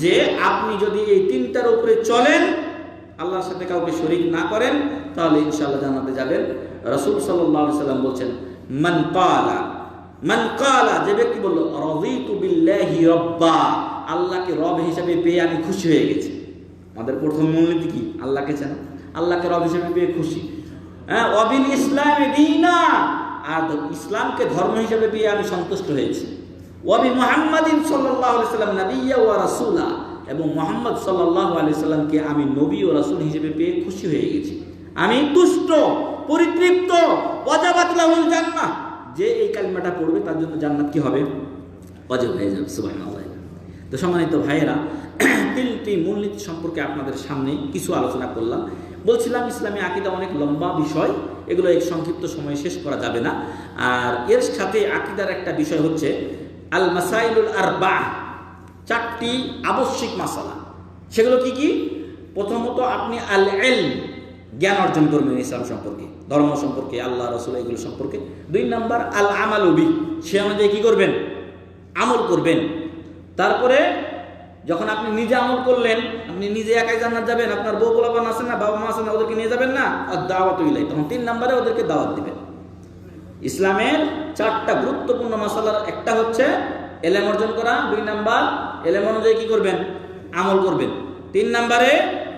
যে আপনি যদি এই 3টার উপরে চলেন, আল্লাহর সাথে কাউকে শরীক না করেন, তাহলে ইনশাআল্লাহ জান্নাতে যাবেন। রাসূল সাল্লাল্লাহু আলাইহি ওয়াসাল্লাম বলছেন, মান কালা, যে ব্যক্তি বলল রাযীতু বিল্লাহি রাব্বা, আল্লাহকে রব হিসেবে পেয়ে আমি খুশি হয়ে গেছি। আমাদের প্রথম মূলনীতি কি? আল্লাহকে চেনা, আল্লাহকে রব হিসেবে পেয়ে খুশি। ওয়াবিল ইসলামি দীনা, আর ইসলামকে ধর্ম হিসেবে পেয়ে আমি সন্তুষ্ট হয়েছি। ওয়াবি মুহাম্মাদিন সাল্লাল্লাহু আলাইহি ওয়াসাল্লাম নাবিয়্যা ওয়া রাসূলা, এবং মুহাম্মদ সাল্লাল্লাহু আলাইহি সাল্লামকে আমি নবী ও রাসূল হিসেবে পেয়ে খুশি হয়ে গেছি। আমি তুষ্ট, পরিতৃপ্ত। ওয়াজাবাত লাহুল জান্নাহ, যে এই কালিমাটা পড়বে তার জন্য জান্নাত কি হবে? ওয়াজিব হয়ে যাবে। সুবহানাল্লাহ। তো সম্মানিত ভাইয়েরা, 3টি মূলনীতি সম্পর্কে আপনাদের সামনে কিছু আলোচনা করলাম। বলছিলাম ইসলামী আকীদা অনেক লম্বা বিষয়, এগুলো এক সংক্ষিপ্ত সময়ে শেষ করা যাবে না। আর এর সাথে আকীদার একটা বিষয় হচ্ছে আল মাসাইলুল আরবা, 4টি আবশ্যিক মাসালা। সেগুলো কি কি? প্রথমত আপনি আল ইলম, জ্ঞান অর্জন করবেন ইসলাম সম্পর্কে, ধর্ম সম্পর্কে, আল্লাহ রাসূল এগুলো সম্পর্কে। 2 নাম্বার আল আমালু বি, সে অনুযায়ী কি করবেন? আমল করবেন। তারপরে যখন আপনি নিজে আমল করলেন, আপনি নিজে একাই জান্নাত যাবেন, আপনার বউ পোলাপান আছেন না, বাবা মা আছেন না, ওদেরকে নিয়ে যাবেন না, আর দাওয়াত ইলাই, তখন 3 নম্বরে ওদেরকে দাওয়াত দিবেন। ইসলামের 4টা গুরুত্বপূর্ণ মাসালার একটা হচ্ছে ইলম অর্জন করা, 2 নাম্বার ইলম অনুযায়ী কি করবেন? আমল করবেন, 3 নম্বরে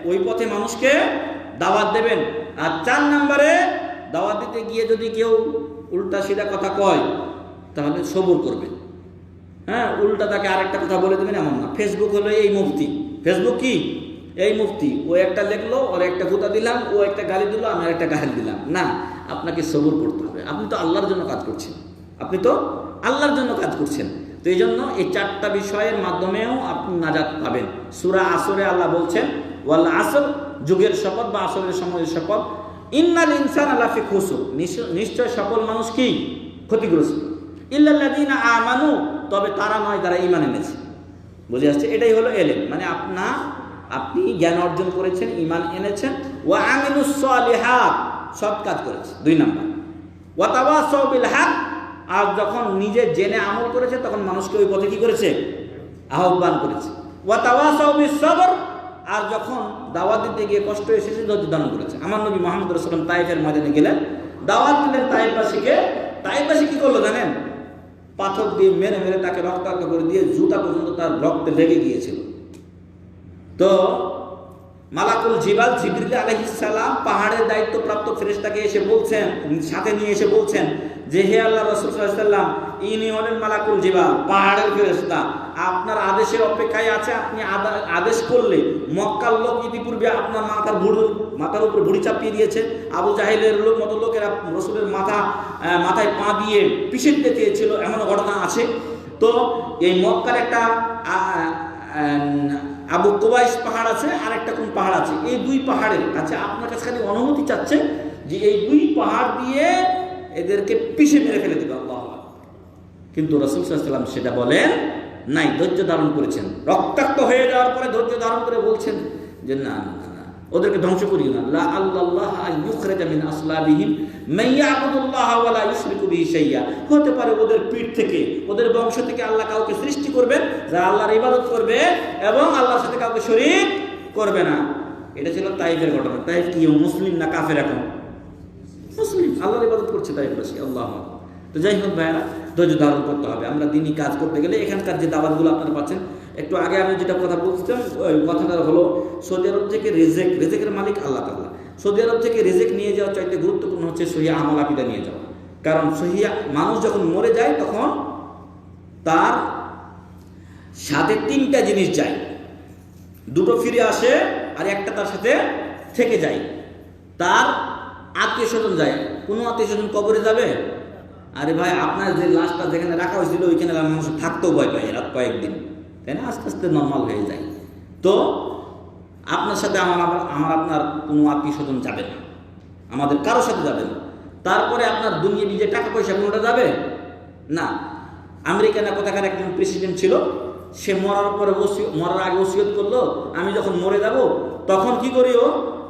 ওই পথে মানুষকে দাওয়াত দেবেন, আর 4 নম্বরে দাওয়াত দিতে গিয়ে যদি কেউ উল্টা সিধা কথা কয় তাহলে সবর করবেন। উল্টা তাকে আরেকটা কথা বলে দেবেন এমন না। ফেসবুক হলো এই মুফতি, ফেসবুক কি এই মুফতি, ও একটা লিখলো, ওর একটা গুতা দিলাম, ও একটা গালি দিল, আমি একটা গালি দিলাম না। আপনাকে সবর করতে হবে। আপনি তো আল্লাহর জন্য কাজ করছেন, তো এই জন্য এই 4টা বিষয়ের মাধ্যমেও আপনি নাজাত পাবেন। সূরা আসরে আল্লাহ বলছেন, ওয়াল আসর, যুগের শপথ বা আসরের সময়ের শপথ, ইন্নাল ইনসানা লাফি খুসর, নিশ্চয় সকল মানুষ কি ক্ষতিগ্রস্ত, ইল্লাল্লাযীনা আমানু, তবে তারা নয় যারা ঈমান এনেছে। বুঝে আসছে? এটাই হলো ইলম, মানে আপনি জ্ঞান অর্জন করেছেন, ঈমান এনেছেন, ওয়া আমিলুস সালিহাত, সৎ কাজ করেছে। 2 নাম্বার ওয়া তাওয়াসাউ বিল হক, আর যখন নিজে জেনে আমল করেছে তখন মানুষকে ওই পথে কি করেছে? আহ্বান করেছে। ওয়া তাওয়াসাউ বিস সবর, আর যখন দাওয়াত দিতে গিয়ে কষ্ট এসেছে ধৈর্য ধারণ করেছে। আমার নবী মুহাম্মদ রাসূলুল্লাহ সাল্লাল্লাহু আলাইহি ওয়াসাল্লাম তায়েফের ময়দানে গেলেন, দাওয়াত দিলেন তায়েফবাসীকে। তায়েফবাসী কি করলো জানেন? পাথর দিয়ে মেরে মেরে তাকে রক্তাক্ত করে দিয়ে জুতা পর্যন্ত তার রক্তে লেগে গিয়েছিল। তো মালাকুল জিবাল জিবরিল আলাইহিস সালাম পাহাড়ের দায়িত্বপ্রাপ্ত ফেরেশতাকে এসে বলছেন, সাথে নিয়ে এসে বলছেন যে হে আল্লাহ রাসূল সাল্লাল্লাহু আলাইহি ওয়াসাল্লাম, ইনি হলেন মালাকুল জিবাল, পাহাড়ের ফেরেশতা, আপনার আদেশের অপেক্ষায় আছে। আপনি আদেশ করলে মক্কার লোক ইতিপূর্বে আপনার মাথার উপর ভুঁড়ি চাপিয়ে দিয়েছে। আবু জাহেলের মতো লোকেরা রাসূলের মাথায় পা দিয়ে পিষে দিতে চেয়েছিল, এমন ঘটনা আছে। তো এই মক্কার একটা আবু কুবাইস পাহাড় আছে, আর একটা কোন পাহাড় আছে, এই দুই পাহাড়ের আচ্ছা আপনার কাছে খালি অনুমতি চাচ্ছে যে এই দুই পাহাড় দিয়ে এদেরকে পিষে মেরে ফেলে দিবে আল্লাহ। কিন্তু রাসূল সাল্লাল্লাহু আলাইহি ওয়াসাল্লাম সেটা বলেন নাই, ধৈর্য ধারণ করেছেন। রক্তাক্ত হয়ে যাওয়ার পরে ধৈর্য ধারণ করে বলছেন যে না না না, ওদেরকে ধ্বংস করিও না। লা আল্লাহ ইউখরিজা মিন আসলাবিহিম মান ইয়াবুদুল্লাহ ওয়া লা ইউশরিকু বিহি শাইয়্যা। হতে পারে ওদের পিঠ থেকে, ওদের বংশ থেকে আল্লাহ কাউকে সৃষ্টি করবেন যারা আল্লাহর ইবাদত করবে এবং আল্লাহর সাথে কাউকে শরীক করবে না। এটা ছিল তাইফের ঘটনা। তাইফ কি মুসলিম না কাফের? এখন মুসলিম, আল্লাহর ইবাদত করছে তাইফবাসী। আল্লাহ। তো যাই হোক ভাইরা, ধৈর্য ধারণ করতে হবে। আমরা দিনই কাজ করতে গেলে এখানকার যে দাওয়াতগুলো আপনারা পাচ্ছেন, একটু আগে আমি যেটা কথা বলছিলাম ওই কথাটা হলো সৌদি আরব থেকে রেজেকের মালিক আল্লাহ তাআলা। সৌদি আরব থেকে রেজেক নিয়ে যাওয়ার চাইতে গুরুত্বপূর্ণ হচ্ছে সহিহ আমল আকীদা নিয়ে যাওয়া। কারণ মানুষ যখন মরে যায় তখন তার সাথে তিনটা জিনিস যায়, দুটো ফিরে আসে আর একটা তার সাথে থেকে যায়। তার আত্মীয় স্বজন যায়। কোনো আত্মীয় স্বজন কবরে যাবে? আরে ভাই, আপনার যে লাশটা যেখানে রাখা হয়েছিল ওইখানে মানুষ থাকতেও ভয় পায় রাত কয়েকদিন, তাই না? আস্তে আস্তে নর্মাল হয়ে যায়। তো আপনার সাথে আপনার কোনো আত্মীয় স্বজন যাবে না, আমাদের কারোর সাথে যাবে না। তারপরে আপনার দুনিয়াবি যে টাকা পয়সা কোনোটা যাবে না। আমেরিকা না কোথাকার একজন প্রেসিডেন্ট ছিল, সে মরার আগে ওসিয়ত করলো, আমি যখন মরে যাব তখন কি করিও,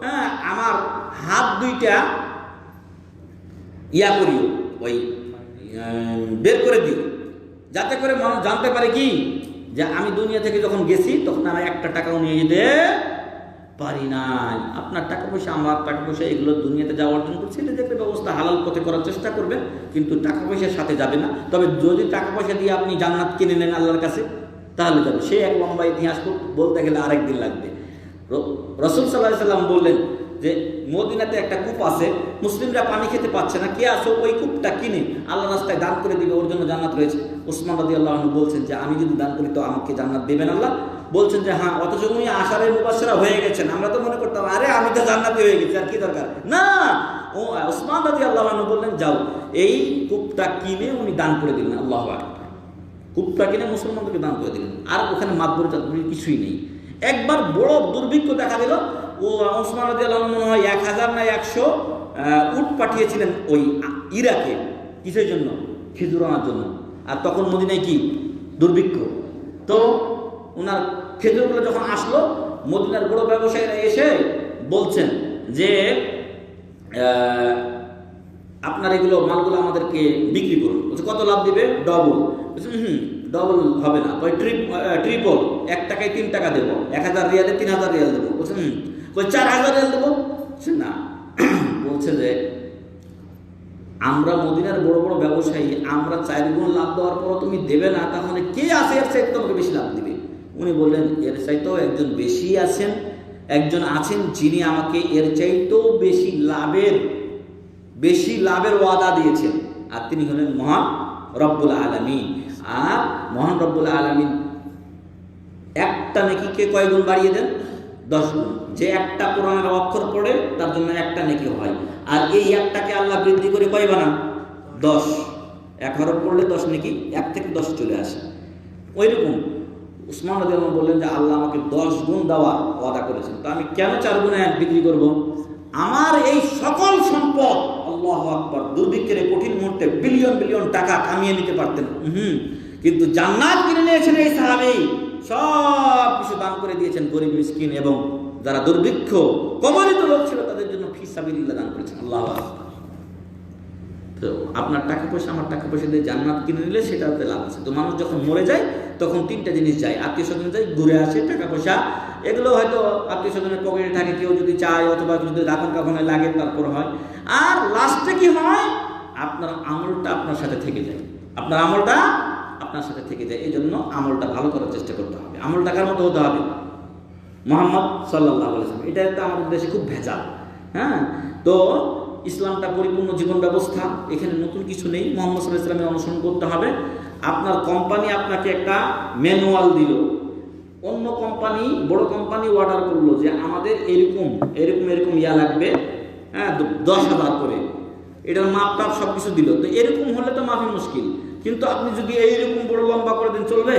হ্যাঁ, আমার হাত দুইটা করিও, ওই বের করে দিও, যাতে করে মানুষ জানতে পারে কি যে আমি দুনিয়া থেকে যখন গেছি তখন আমি একটা টাকাও নিয়ে যেতে পারি নাই। আপনার টাকা পয়সা, আমার টাকা পয়সা, এগুলো দুনিয়াতে যা অর্জন করছে এটা একটা ব্যবস্থা হালাল পথে করার চেষ্টা করবেন, কিন্তু টাকা পয়সার সাথে যাবে না। তবে যদি টাকা পয়সা দিয়ে আপনি জান্নাত কিনে নেন আল্লাহর কাছে তাহলে যাবে। সে এক লম্বা ইতিহাস বলতে গেলে আরেকদিন লাগবে। রাসূল সাল্লাল্লাহু আলাইহি ওয়াসাল্লাম বললেন যে মদিনাতে একটা কূপ আছে, মুসলিমরা পানি খেতে পাচ্ছে না, কে আসো ওই কূপটা কিনে আল্লাহ রাস্তায় দান করে দিবে, ওর জন্য জান্নাত রয়েছে। ওসমান রাদিয়াল্লাহু আনহু বলছেন যে আমি যদি দান করি তো আমাকে জান্নাত দেবেন আল্লাহ? বলছেন যে হ্যাঁ। অথচ উনি আশারে মুবাশশিরা হয়ে গেছেন। আমরা তো মনে করতাম আরে আমি তো জান্নাতি হয়ে গেছি, আর কি দরকার। না, ওসমান রাদিয়াল্লাহু আনহু বললেন যাও, এই কূপটা কিনে উনি দান করে দিলেন। আল্লাহু আকবার। কূপটা কিনে মুসলমানদেরকে দান করে দিলেন, আর ওখানে মাতবরি টাতবরি কিছুই নেই। একবার বড় দুর্ভিক্ষ দেখা দিল, ও ওসমান রাদিয়াল্লাহু আনহু মনে হয় 1000 না 100 উট পাঠিয়েছিলেন ওই ইরাকে। কিসের জন্য? খেজুর আনার জন্য। আর তখন মদিনায় কি দুর্ভিক্ষ। তো ওনার খেজুরগুলো যখন আসলো, মদিনার বড় ব্যবসায়ীরা এসে বলছেন যে আপনার এগুলো মালগুলো আমাদেরকে বিক্রি করুন। বলছে কত লাভ দিবে? ডবল। বলছে ডবল হবে না, ট্রিপল, 1 টাকায় 3 টাকা দেবো, 1000 রিয়ালে 3000 রিয়াল দেবো। বলছে 4000 রিয়াল দেবো। না, বলছে যে আমরা মদিনার বড় বড় ব্যবসায়ী, আমরা 4 গুণ লাভ দেওয়ার পরও তুমি দেবে না, তাহলে কে আছে এর চাইতে তোমাকে বেশি লাভ দিবে? উনি বললেন এর চাইতেও একজন বেশি আছেন, একজন আছেন যিনি আমাকে এর চাইতেও বেশি লাভের ওয়াদা দিয়েছেন, আর তিনি হলেন মহান রব্বুল আলামিন। আর মহান রব্বুল আলামিন একটা নেকিকে কয় গুণ বাড়িয়ে দেন? 10 গুণ। যে একটা কোরআনের অক্ষর পড়ে তার জন্য একটা নেকি হয়, আর এই একটাকে আল্লাহ বৃদ্ধি করে কয় বানান? 10। 1 হরফ পড়লে 10 নেকি, 1 থেকে 10 চলে আসে। ওই রকম উসমান রাদিয়াল্লাহু আনহু বললেন যে আল্লাহ আমাকে 10 গুণ দেওয়ার ওয়াদা করেছেন, তো আমি কেন 4 গুণে বিক্রি করব? আমার এই সকল সম্পদ, আল্লাহু আকবার, দুর্ভিক্ষের কঠিন মুহূর্তে বিলিয়ন বিলিয়ন টাকা কামিয়ে নিতে পারতেন, কিন্তু জান্নাত কিনে নিয়েছেন এই সাহাবী, সব কিছু দান করে দিয়েছেন গরিব মিসকিন এবং যারা দুর্ভিক্ষ কবলিত লোক ছিল তাদের জন্য ফি সাবিলিল্লাহ দান করেছেন। আল্লাহু আকবার। তো আপনার টাকা পয়সা, আমার টাকা পয়সা দিয়ে জান্নাত কিনে নিলে সেটাতে লাভ আছে। তো মানুষ যখন মরে যায় তখন 3টা জিনিস যায়, আত্মীয় স্বজন যায়, ঘুরে আসে, টাকা পয়সা, এগুলো হয়তো আত্মীয় স্বজনের পকেটে থাকে, কেউ যদি চায় অথবা যদি দাফন কাফনে লাগে তারপর হয়। আর লাস্টে কি হয়? আপনার আমলটা আপনার সাথে থেকে যায়, আপনার আমলটা আপনার সাথে থেকে যায়। এই জন্য আমলটা ভালো করার চেষ্টা করতে হবে। আমল টাকার মতো হতে হবে, মোহাম্মদ সাল্লাল্লাহু আলাইহি ওয়াসাল্লাম। এটা তো আমাদের দেশে খুব ভেজাল। হ্যাঁ, তো ইসলামটা পরিপূর্ণ জীবন ব্যবস্থা, এখানে নতুন কিছু নেই। মোহাম্মদ সাল্লাল্লাহু আলাইহি ওয়াসাল্লামের অনুসরণ করতে হবে। আপনার কোম্পানি আপনাকে একটা ম্যানুয়াল দিল, অন্য কোম্পানি, বড় কোম্পানি অর্ডার করলো যে আমাদের এরকম এরকম এরকম ইয়া লাগবে, হ্যাঁ 10,000 করে, এটার মাপ টাপ সব কিছু দিল। তো এরকম হলে তো মাপই মুশকিল। কিন্তু আপনি যদি এইরকম বড় লম্বা করে দেন, চলবে?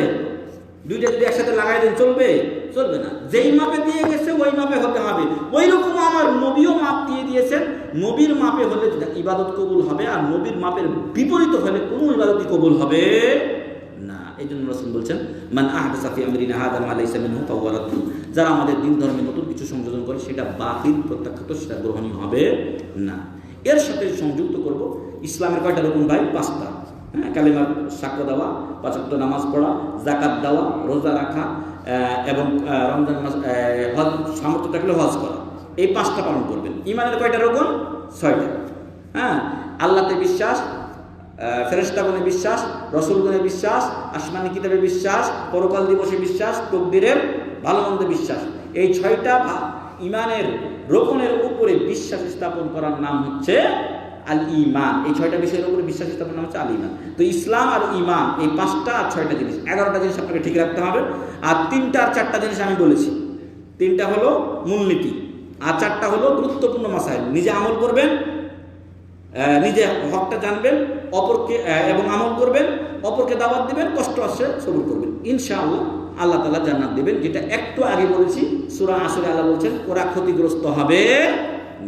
দুইটা যদি একসাথে লাগাই দেন, চলবে? চলবে না। যেই মাপে দিয়ে গেছে ওই মাপে হতে হবে। ওই রকম আমার নবীও মাপ দিয়ে দিয়েছেন। নবীর মাপে হলে ইবাদত কবুল হবে, আর নবীর মাপের বিপরীত হলে কোনো ইবাদতই কবুল হবে না। এই জন্য রাসূল বলছেন, মান আহদাসা ফি আমরিনা হাযা মা লাইসা মিনহু ফাহুয়া রাদ্দুন। যারা আমাদের দিন ধর্মে নতুন কিছু সংযোজন করে সেটা বাতিল, প্রত্যাখ্যাত, সেটা গ্রহণীয় হবে না। এর সাথে সংযুক্ত করব ইসলামের কয়টা রকম ভাই? 5টা। হ্যাঁ, কালেমার সাক্ষ্য দেওয়া, 5 ওয়াক্ত নামাজ পড়া, যাকাত দেওয়া, রোজা রাখা, এবং রমজান মাস হজ, সামর্থ্য থাকলে হজ করা, এই 5টা পালন করবেন। ইমানের কয়টা রকম? 6টা। হ্যাঁ, আল্লাহতে বিশ্বাস, ফেরেশতাগণে বিশ্বাস, রসুলগণে বিশ্বাস, আসমানি কিতাবে বিশ্বাস, পরকাল দিবসে বিশ্বাস, তকদিরের ভালো মন্দে বিশ্বাস। এই 6টা ইমানের রোকনের উপরে বিশ্বাস স্থাপন করার নাম হচ্ছে আল ইমান। এই 6টা বিষয়ের উপরে বিশ্বাস স্থাপন নাম হচ্ছে আল ইমান। তো ইসলাম আর ইমান, এই 5টা আর 6টা জিনিস, 11টা জিনিস আপনাকে ঠিক রাখতে হবে। আর 3টা আর 4টা জিনিস আমি বলেছি। 3টা হলো মূলনীতি, আর 4টা হলো গুরুত্বপূর্ণ মাসাইল। নিজে আমল করবেন, নিজে হকটা জানবেন, অপরকে এবং আমল করবেন, অপরকে দাওয়াত দিবেন, কষ্ট আসে সবর করবেন, ইনশাআল্লাহ আল্লাহ তাআলা জান্নাত দিবেন। যেটা একটু আগে বলেছি, সূরা আসরে আল্লাহ বলছেন ওরা ক্ষতিগ্রস্ত হবে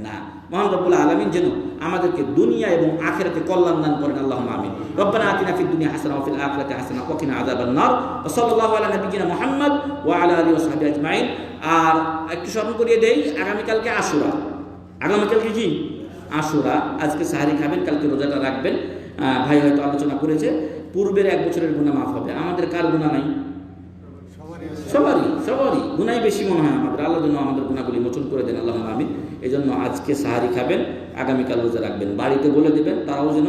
না। মহান রব্বুল আলামিন যেন আমাদেরকে দুনিয়া এবং আখিরাতে কল্যাণ দান করেন, আল্লাহুম্মা আমিন। রব্বানা আতিনা ফিদ দুনিয়া হাসানাহ ওয়া ফিল আখিরাতি হাসানাহ ওয়া কিনা আযাবান নার। ওয়া সাল্লাল্লাহু আলা নাবিয়িনা মুহাম্মদ ওয়া আলা আলিহি ওয়া সাহবিহি আজমাইন। আর একটু স্মরণ করিয়ে দেই, আগামীকালকে আশুরা। আগামীকালকে কি? আশুরা। আজকে সাহারি খাবেন, কালকে রোজাটা রাখবেন। ভাই হয়তো আলোচনা করেছে, পূর্বের 1 বছরের গুনাহ মাফ হবে। আমাদের কার গুনাহ নাই? সবারই গুনাই বেশি মনে হয় আমাদের। আল্লাহ যেন আমাদের গুনাহগুলি মোচন করে দেন, আল্লাহুম্মা আমিন। এই জন্য আজকে সাহারি খাবেন, আগামীকাল রোজা রাখবেন। বাড়িতে বলে দেবেন তারাও যেন,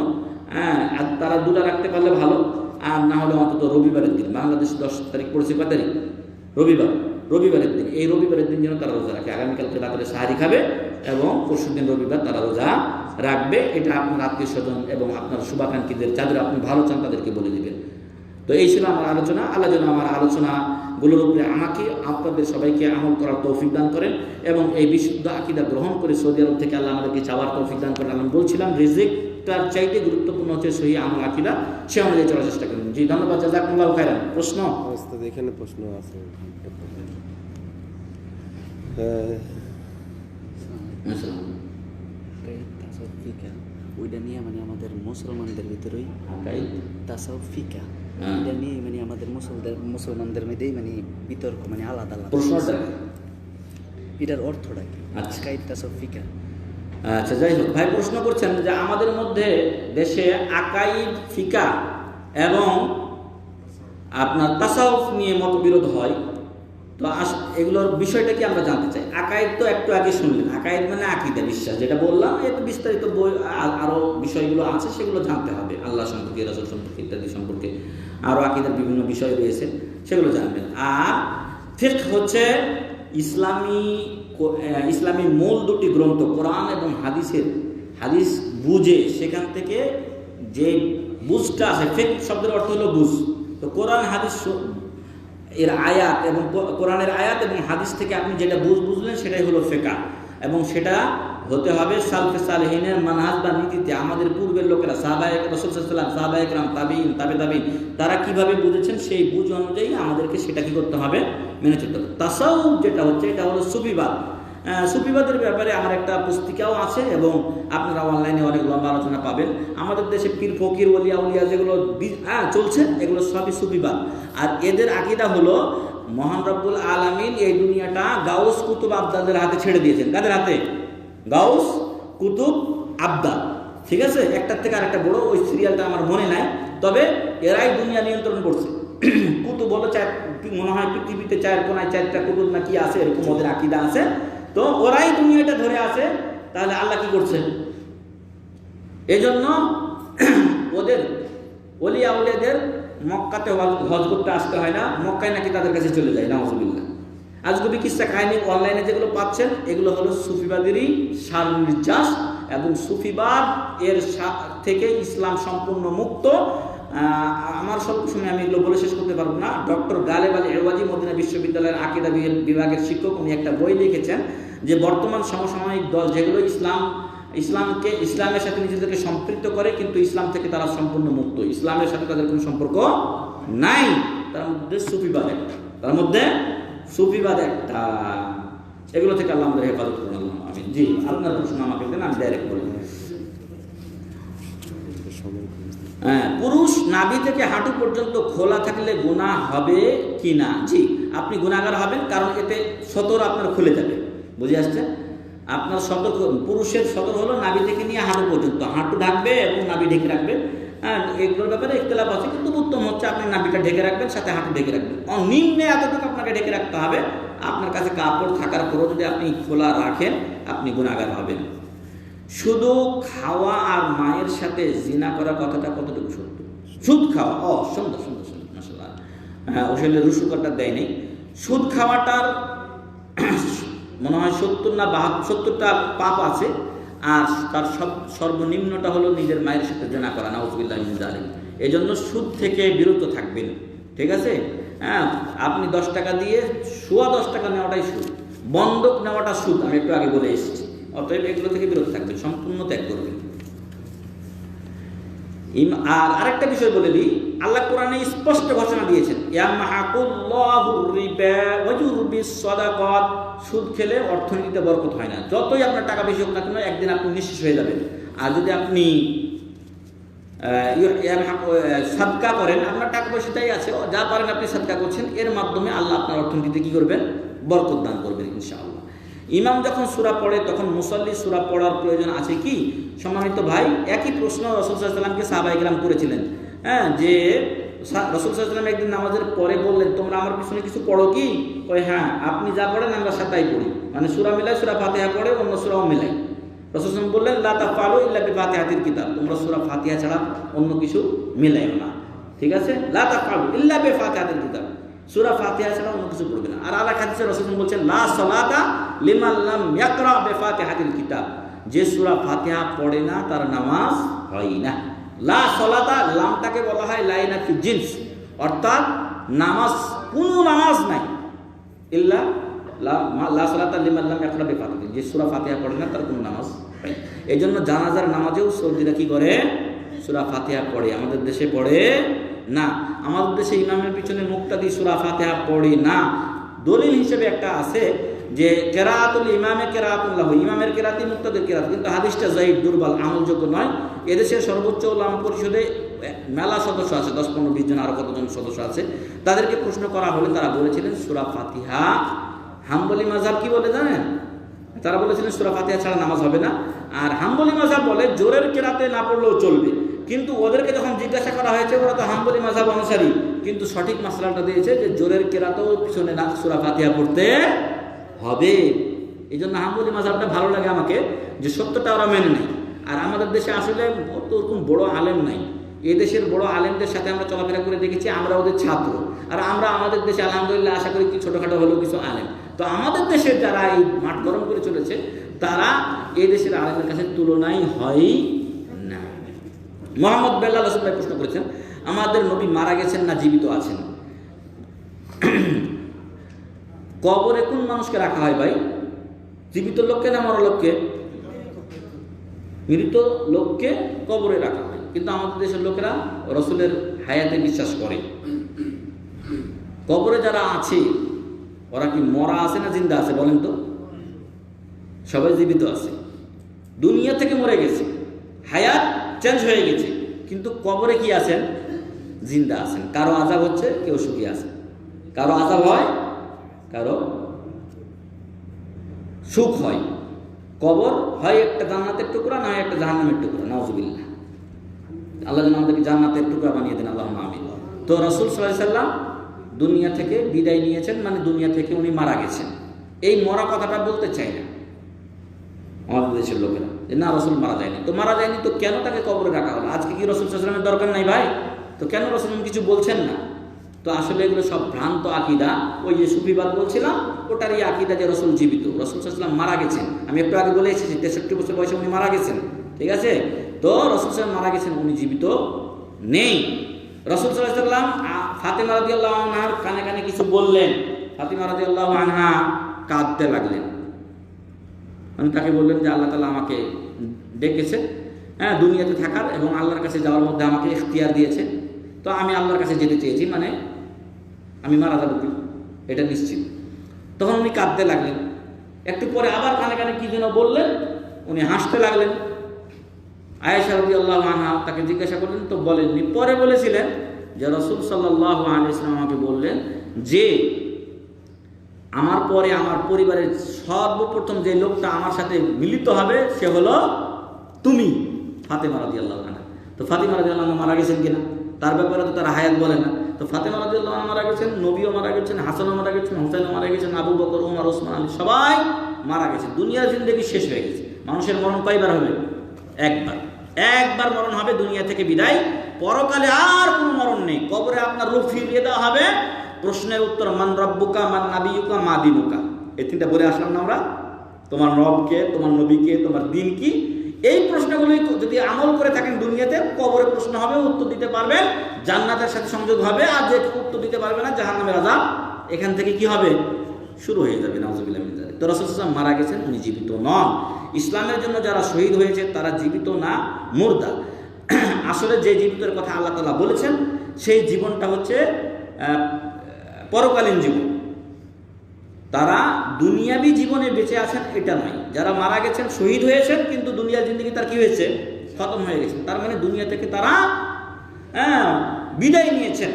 তারা 2টা রাখতে পারলে ভালো, আর না হলে অন্তত রবিবারের দিন। বাংলাদেশ 10 তারিখ পড়েছে, কয় তারিখ? রবিবারের দিন। এই রবিবারের দিন যেন তারা রোজা রাখে। আগামীকালকে রাত্রে সাহারি খাবে এবং পরশুদিন রবিবার তারা রোজা রাখবে। এটা আপনার আত্মীয় স্বজন এবং আপনার শুভাকাঙ্ক্ষীদের, যাদের আপনি ভালো চান তাদেরকে বলে দিবেন। তো এই ছিল আমার আলোচনা। আল্লাহ যেন আমার আলোচনাগুলোর উপরে আমাকে, আপনাদের সবাইকে আমল করার তৌফিক দান করেন এবং এই বিশুদ্ধ আকীদা গ্রহণ করে সৌদি আরব থেকে আল্লাহ আমাদেরকে চাওয়ার তৌফিক দান করেন। আমি বলছিলাম রিজিকটার চাইতে গুরুত্বপূর্ণ হচ্ছে সহি আমল আকীদা, সে অনুযায়ী চলার চেষ্টা করুন। জি, ধন্যবাদ, জাযাকুমুল্লাহু খাইরান। প্রশ্ন? এখানে প্রশ্ন আছে। ওইটা নিয়ে মানে আমাদের মুসলমানদের ভিতরেই তাসাউফ ফিকা, এটা নিয়ে মানে আমাদের মুসলমানদের মধ্যেই মানে বিতর্ক, মানে আলাদা আলাদা। প্রশ্নটা এটার অর্থটা কি? আচ্ছা, তাসাউফ ফিকা। আচ্ছা, যাই হোক, ভাই প্রশ্ন করছেন যে আমাদের মধ্যে দেশে আকাইদ, ফিকা এবং আপনার তাসাউফ নিয়ে মতবিরোধ হয়। তো এগুলোর বিষয়টা কি আমরা জানতে চাই। আকাইদ তো একটু আগে শুনলেন, আকাইদ মানে আকীদা, বিশ্বাস, যেটা বললাম। এত বিস্তারিত বই আরো বিষয়গুলো আছে, সেগুলো জানতে হবে। আল্লাহ সম্পর্কে, রাসূল সম্পর্কে, ইত্যাদি সম্পর্কে আরো আকীদার বিভিন্ন বিষয় রয়েছে, সেগুলো জানবেন। আর ফিকহ হচ্ছে ইসলামী মূল 2টি গ্রন্থ, কোরআন এবং হাদিস বুঝে সেখান থেকে যে বুঝটা আসে। ফিকহ শব্দের অর্থ হলো বুঝ। তো কোরআন হাদিস এর আয়াত এবং কোরআনের আয়াত এবং হাদিস থেকে আপনি যেটা বুঝলেন সেটাই হলো ফিকহ, এবং সেটা হতে হবে সালফে সালেহিনের মানহাজ বা নীতিতে। আমাদের পূর্বের লোকেরা, সাহাবায়ে রাসূল সাল্লাল্লাহু আলাইহি ওয়াসাল্লাম, সাহাবায়ে কেরাম, তাবিঈন, তাবিঈন, তারা কিভাবে বুঝেছেন সেই বুঝ অনুযায়ী আমাদেরকে সেটা কি করতে হবে? মেনে চলতে হবে। তাসাউফ যেটা হচ্ছে, এটা হলো সুফিবাদ। সুফিবাদের ব্যাপারে আমার একটা পুস্তিকাও আছে এবং আপনারা অনলাইনে অনেক লম্বা আলোচনা পাবেন। আমাদের দেশে পীর ফকির, ওলিয়া উলিয়া যেগুলো চলছে, এগুলো সবই সুফিবাদ। আর এদের আকীদা হলো মহান রব্বুল আলামিন এই দুনিয়াটা গাউস কুতুব আবদাদের হাতে ছেড়ে দিয়েছেন। কাদের হাতে? গাউস কুতুব আবদাদ। ঠিক আছে, একটার থেকে আরেকটা বড়, ওই সিরিয়ালটা আমার মনে নাই, তবে এরাই দুনিয়া নিয়ন্ত্রণ করছে। কুতুব হলো মনে হয় পৃথিবীতে 4 কোনায় 4টা কুতুব না কি আছে, এরকম ওদের আকীদা আছে। তো ওরাই দুনিয়াটা ধরে আছে। তাহলে আল্লাহ কি করছেন? এই জন্য ওদের ওলিয়া উলিয়াদের মক্কাতে হজ করতে আসতে হয় না, মক্কায় নাকি তাদের কাছে চলে যায়, নাউজুবিল্লাহ। আজগুবি কিসসা কাহিনী অনলাইনে যেগুলো পাচ্ছেন এগুলো হলো সুফিবাদেরই সার নির্যাস, এবং সুফিবাদ এর থেকে ইসলাম সম্পূর্ণ মুক্ত। আমার স্বল্প সময় আমি এগুলো বলে শেষ করতে পারবো না। ডক্টর গালেব আলী এওয়াজি মদিনা বিশ্ববিদ্যালয়ের আকিদা বিভাগের শিক্ষক, উনি একটা বই লিখেছেন যে বর্তমান সমসাময়িক দল যেগুলো ইসলামের সাথে নিজেদেরকে সম্পৃক্ত করে কিন্তু ইসলাম থেকে তারা সম্পূর্ণ মুক্ত, ইসলামের সাথে তাদের কোনো সম্পর্ক নাই, তার মধ্যে সুফিবাদ একটা। এগুলো থেকে আল্লাহ আমাদের হেফাজত করুন, আল্লাহ আমিন। জি, আপনার প্রশ্ন আমাকে দেন, আমি ডাইরেক্ট বলি। হ্যাঁ, পুরুষ নাভি থেকে হাঁটু পর্যন্ত খোলা থাকলে গুনাহ হবে কি না? জি, আপনি গুনাহগার হবেন, কারণ এতে সতর আপনার খুলে যাবে। বুঝে আসছে? আপনার সতর, পুরুষের সতর হলো নাভি থেকে নিয়ে হাঁটু পর্যন্ত, হাঁটু ঢাকবে এবং নাভি ঢেকে রাখবে। হ্যাঁ, এগুলোর ব্যাপারে ইখতিলাফ আছে, কিন্তু উত্তম হচ্ছে আপনি নাভিটা ঢেকে রাখবেন, সাথে হাঁটু ঢেকে রাখবেন। নিম্নে এতটুকু আপনাকে ঢেকে রাখতে হবে। আপনার কাছে কাপড় থাকার পরও যদি আপনি খোলা রাখেন, আপনি গুনাহগার হবেন। শুধু খাওয়া আর মায়ের সাথে জিনা করার কথাটা কতটুকু সত্য? সুদ খাওয়া, সুন্দর সুন্দর সুন্দর, মাশাআল্লাহ। হ্যাঁ, ওখানে রুসুকারটা দেয় নেই। সুদ খাওয়াটার মনে হয় 70 না 72টা পাপ আছে, আর তার সর্বনিম্নটা হলো নিজের মায়ের সাথে জিনা করা, নাউযুবিল্লাহ মিন যালিক। এই জন্য সুদ থেকে বিরত থাকবেন, ঠিক আছে? হ্যাঁ, আপনি 10 টাকা দিয়ে 10 টাকা নেওয়াটাই সুদ, বন্ধক নেওয়াটা সুদ, আমি একটু আগে বলে এসেছি। অতএব এগুলো থেকে বিরত থাকবেন, সম্পূর্ণ ত্যাগ করবেন। আর আরেকটা বিষয় বলে দিই, আল্লাহ কোরআনে স্পষ্ট ঘোষণা দিয়েছেন, ইয়ামহাকুল্লাহুর রিবা ওয়া ইউরবিস সাদাকাত। সুদ খেলে অর্থনীতিতে বরকত হয় না। যতই আপনার টাকা বেশি হোক না কেন, একদিন আপনি নিঃশেষ হয়ে যাবেন। আর যদি আপনি সাদকা করেন, আপনার টাকা পয়সাটাই আছে, যা পারেন আপনি সাদকা করছেন, এর মাধ্যমে আল্লাহ আপনার অর্থনীতিতে কি করবেন? বরকত দান করবেন ইনশাআল্লাহ। ইমাম যখন সূরা পড়ে তখন মুসাল্লি সূরা পড়ার প্রয়োজন আছে কি? সম্মানিত ভাই, একই প্রশ্ন রাসূল সাল্লাল্লাহু আলাইহি ওয়াসাল্লামকে সাহাবায়ে কেরাম করেছিলেন। হ্যাঁ, যে রাসূল সাল্লাল্লাহু আলাইহি ওয়াসাল্লাম একদিন নামাজের পরে বললেন, তোমরা আমার পিছনে কিছু পড়ো কি? কয় হ্যাঁ, আপনি যা পড়েন আমরা সাথেই পড়ি, মানে সূরা মিলাই, সূরা ফাতিহা পড়ে, অন্য সূরাও মিলাই। রাসূল সাল্লাল্লাহু আলাইহি ওয়াসাল্লাম বললেন, লা তাফআলু ইল্লা বিফাতিহাতিল কিতাব, তোমরা সূরা ফাতিহা ছাড়া অন্য কিছু মিলাইও না, ঠিক আছে? লা তাফআলু ইল্লা বিফাতিহাতিল কিতাব, সূরা ফাতিহা ছাড়া অন্য কিছু পড়বে না। আর আরেক হাদিসে রাসূল সাল্লাল্লাহু আলাইহি ওয়াসাল্লাম বলছেন, লা সালাতা লিমান লাম ইয়াকরা বিফাতিহাতিল কিতাব, যে সূরা ফাতিহা পড়ে না তার নামাজ হয় না। লা সালাতা, লামটাকে বলা হয় লাইনাতুল জিন্স, অর্থাৎ নামাজ, কোনো নামাজ নাই, ইল্লা লা সালাতা লিমান লাম ইয়াকরা বিফাতিহা, যে সূরা ফাতিহা পড়ে না তার কোনো নামাজ হয়। এইজন্য জানাজার নামাজেও সৌদিরা কি করে? সূরা ফাতিহা পড়ে। আমাদের দেশে পড়ে না। আমাদের দেশে ইমামের পিছনে মুক্তাদি সূরা ফাতিহা পড়ে না। দলিল হিসেবে একটা আছে যে কেরাতুল ইমামে কেরাতুল লাহু, ইমামের কেরাতি মুক্তাদির কেরাত, কিন্তু হাদিসটা যায়িফ, দুর্বল, আমলযোগ্য নয়। এদেশের সর্বোচ্চ উলামা পরিষদে মেলা সদস্য আছে, 10, 15, 20 জন, আরো কতজন সদস্য আছে। তাদেরকে প্রশ্ন করা হলে তারা বলেছিলেন সূরা ফাতিহা, হাম্বলি মাযহাব কি বলে জানেন? তারা বলেছিলেন সূরা ফাতিহা ছাড়া নামাজ হবে না। আর হাম্বলি মাযহাব বলে জোরের কেরাতে না পড়লেও চলবে। কিন্তু ওদেরকে যখন জিজ্ঞাসা করা হয়েছে, ওরা তো হাম্বলি মাযহাব অনুসারী, কিন্তু সঠিক মাসলাটা দিয়েছে যে জোরের কেরাতেও পিছনে না সূরা ফাতিহা পড়তে হবে। এই জন্য হাম্বলি মাযহাবটা ভালো লাগে আমাকে, যে সত্যটা ওরা মেনে নেয়। আর আমাদের দেশে আসলে অত ওরকম বড় আলেম নাই। এই দেশের বড় আলেমদের সাথে আমরা চলাফেরা করে দেখেছি, আমরা ওদের ছাত্র। আর আমরা আমাদের দেশে আলহামদুলিল্লাহ আশা করি কি ছোটোখাটো হলেও কিছু আলেম। তো আমাদের দেশের যারা এই মাঠ গরম করে চলেছে, তারা এই দেশের আলেমের কাছে তুলনায় হয় না। মোহাম্মদ বেল্লাল হোসেন ভাই প্রশ্ন করেছেন, আমাদের নবী মারা গেছেন না জীবিত আছেন? কবরে কোন মানুষকে রাখা হয় ভাই? জীবিত লোককে না মরা লোককে? মৃত লোককে কবরে রাখা হয়, কিন্তু আমাদের দেশের লোকেরা রসুলের হায়াতে বিশ্বাস করে। কবরে যারা আছে ওরা কি মরা আছে না জিন্দা আছে বলেন তো? সবাই জীবিত আছে, দুনিয়া থেকে মরে গেছে, হায়াত চেঞ্জ হয়ে গেছে, কিন্তু কবরে কি আছেন? জিন্দা আছেন। কারো আযাব হচ্ছে, কেউ সুখী আছে। কারো আযাব হয়, কারো সুখ হয়। কবর হয় একটা জান্নাতের টুকরা, না হয় একটা জাহান্নামের টুকরা, নাউযুবিল্লাহ। আল্লাহ যেন আমাদেরকে জান্নাতের টুকরা বানিয়ে দেন, আল্লাহুম্মা আমিন। তো রাসূল সাল্লাল্লাহু আলাইহি সাল্লাম দুনিয়া থেকে বিদায় নিয়েছেন, মানে দুনিয়া থেকে উনি মারা গেছেন। এই মরা কথাটা বলতে চাই না আমাদের দেশের লোকেরা, যে না রাসূল মারা যায়নি। তো মারা যায়নি তো কেন তাকে কবরে রাখা হলো? আজকে কি রাসূল সাল্লাল্লাহু আলাইহি সাল্লামের দরকার নাই ভাই? তো কেন রাসূল কিছু বলছেন না? তো আসলে এগুলো সব ভ্রান্ত আকিদা। ওই যে সুফিবাদ বলছিলাম ওটারই আকিদা যে রসুল জীবিত, রসুল সাল্লাম মারা গেছেন। আমি একটু আগে বলে এসেছি 63 বছর বয়সে উনি মারা গেছেন, ঠিক আছে? তো রসুল সাল্লাম মারা গেছেন, উনি জীবিত নেই। রসুল সাল্লাম ফাতেমা রাদিয়াল্লাহু আনহার কানে কানে কিছু বললেন, ফাতেমা রাদিয়াল্লাহু আনহা কাঁদতে লাগলেন। মানে তাকে বললেন যে আল্লাহ তাআলা আমাকে ডেকেছে, হ্যাঁ, দুনিয়াতে থাকার এবং আল্লাহর কাছে যাওয়ার মধ্যে আমাকে ইখতিয়ার দিয়েছে, তো আমি আল্লাহর কাছে যেতে চেয়েছি, মানে আমি মারা যাবো এটা নিশ্চিত। তখন উনি কাঁদতে লাগলেন। একটু পরে আবার কানে কানে কি যেন বললেন, উনি হাসতে লাগলেন। আয়েশা রাদিয়াল্লাহু আনহা তাকে জিজ্ঞাসা করলেন, তো বলেননি। পরে বলেছিলেন যে রাসূল সাল্লাল্লাহু আলাইহি ওয়াসাল্লাম আমাকে বললেন যে আমার পরে আমার পরিবারের সর্বপ্রথম যে লোকটা আমার সাথে মিলিত হবে সে হলো তুমি, ফাতেমা রাদিয়াল্লাহু আনহা। তো ফাতেমা রাদিয়াল্লাহু আনহা মারা গেছেন কিনা তার ব্যাপারে তো তারা হায়াত বলে না। তো ফাতেমা রাদিয়াল্লাহু আনহা মারা গেছেন, নবীও মারা গেছেন, হাসানও মারা গেছেন, হুসাইনও মারা গেছেন, আবু বকর, ওমর, ওসমান, আলী সবাই মারা গেছে। দুনিয়ার জিন্দেগি শেষ হয়ে গেছে। মানুষের মরণ কয়বার হবে? একবার মরণ হবে, দুনিয়া থেকে বিদায়। পরকালে আর কোনো মরণ নেই। কবরে আপনার রূপ ফিরিয়ে দেওয়া হবে, প্রশ্নের উত্তর মান রব্বুকা, মান নাবিয়ুকা, মা দীনুকা। এই তিনটা বলে আসলাম না আমরা, তোমার রবকে, তোমার নবীকে, তোমার দিন কি। এই প্রশ্নগুলি যদি আমল করে থাকেন দুনিয়াতে, কবরে প্রশ্ন হবে, উত্তর দিতে পারবেন, জান্নাতের সাথে সংযোগ হবে। আর যে উত্তর দিতে পারবে না, জাহান্নামের আযাব এখান থেকে কি হবে? শুরু হয়ে যাবে। নাউযুবিল্লাহি মিন যালিক। তো রাসূল সাল্লাল্লাহু আলাইহি ওয়াসাল্লাম মারা গেছেন, উনি জীবিত নন। ইসলামের জন্য যারা শহীদ হয়েছে তারা জীবিত না, মুর্দা। আসলে যে জীবিতের কথা আল্লাহ তাআলা বলেছেন সেই জীবনটা হচ্ছে পরকালীন জীবন। তারা দুনিয়াবী জীবনে বেঁচে আছেন এটা নয়। যারা মারা গেছেন, শহীদ হয়েছেন, কিন্তু দুনিয়ার জিন্দেগি তার কি হয়েছে? খতম হয়ে গেছে। তার মানে দুনিয়া থেকে তারা বিদায় নিয়েছেন।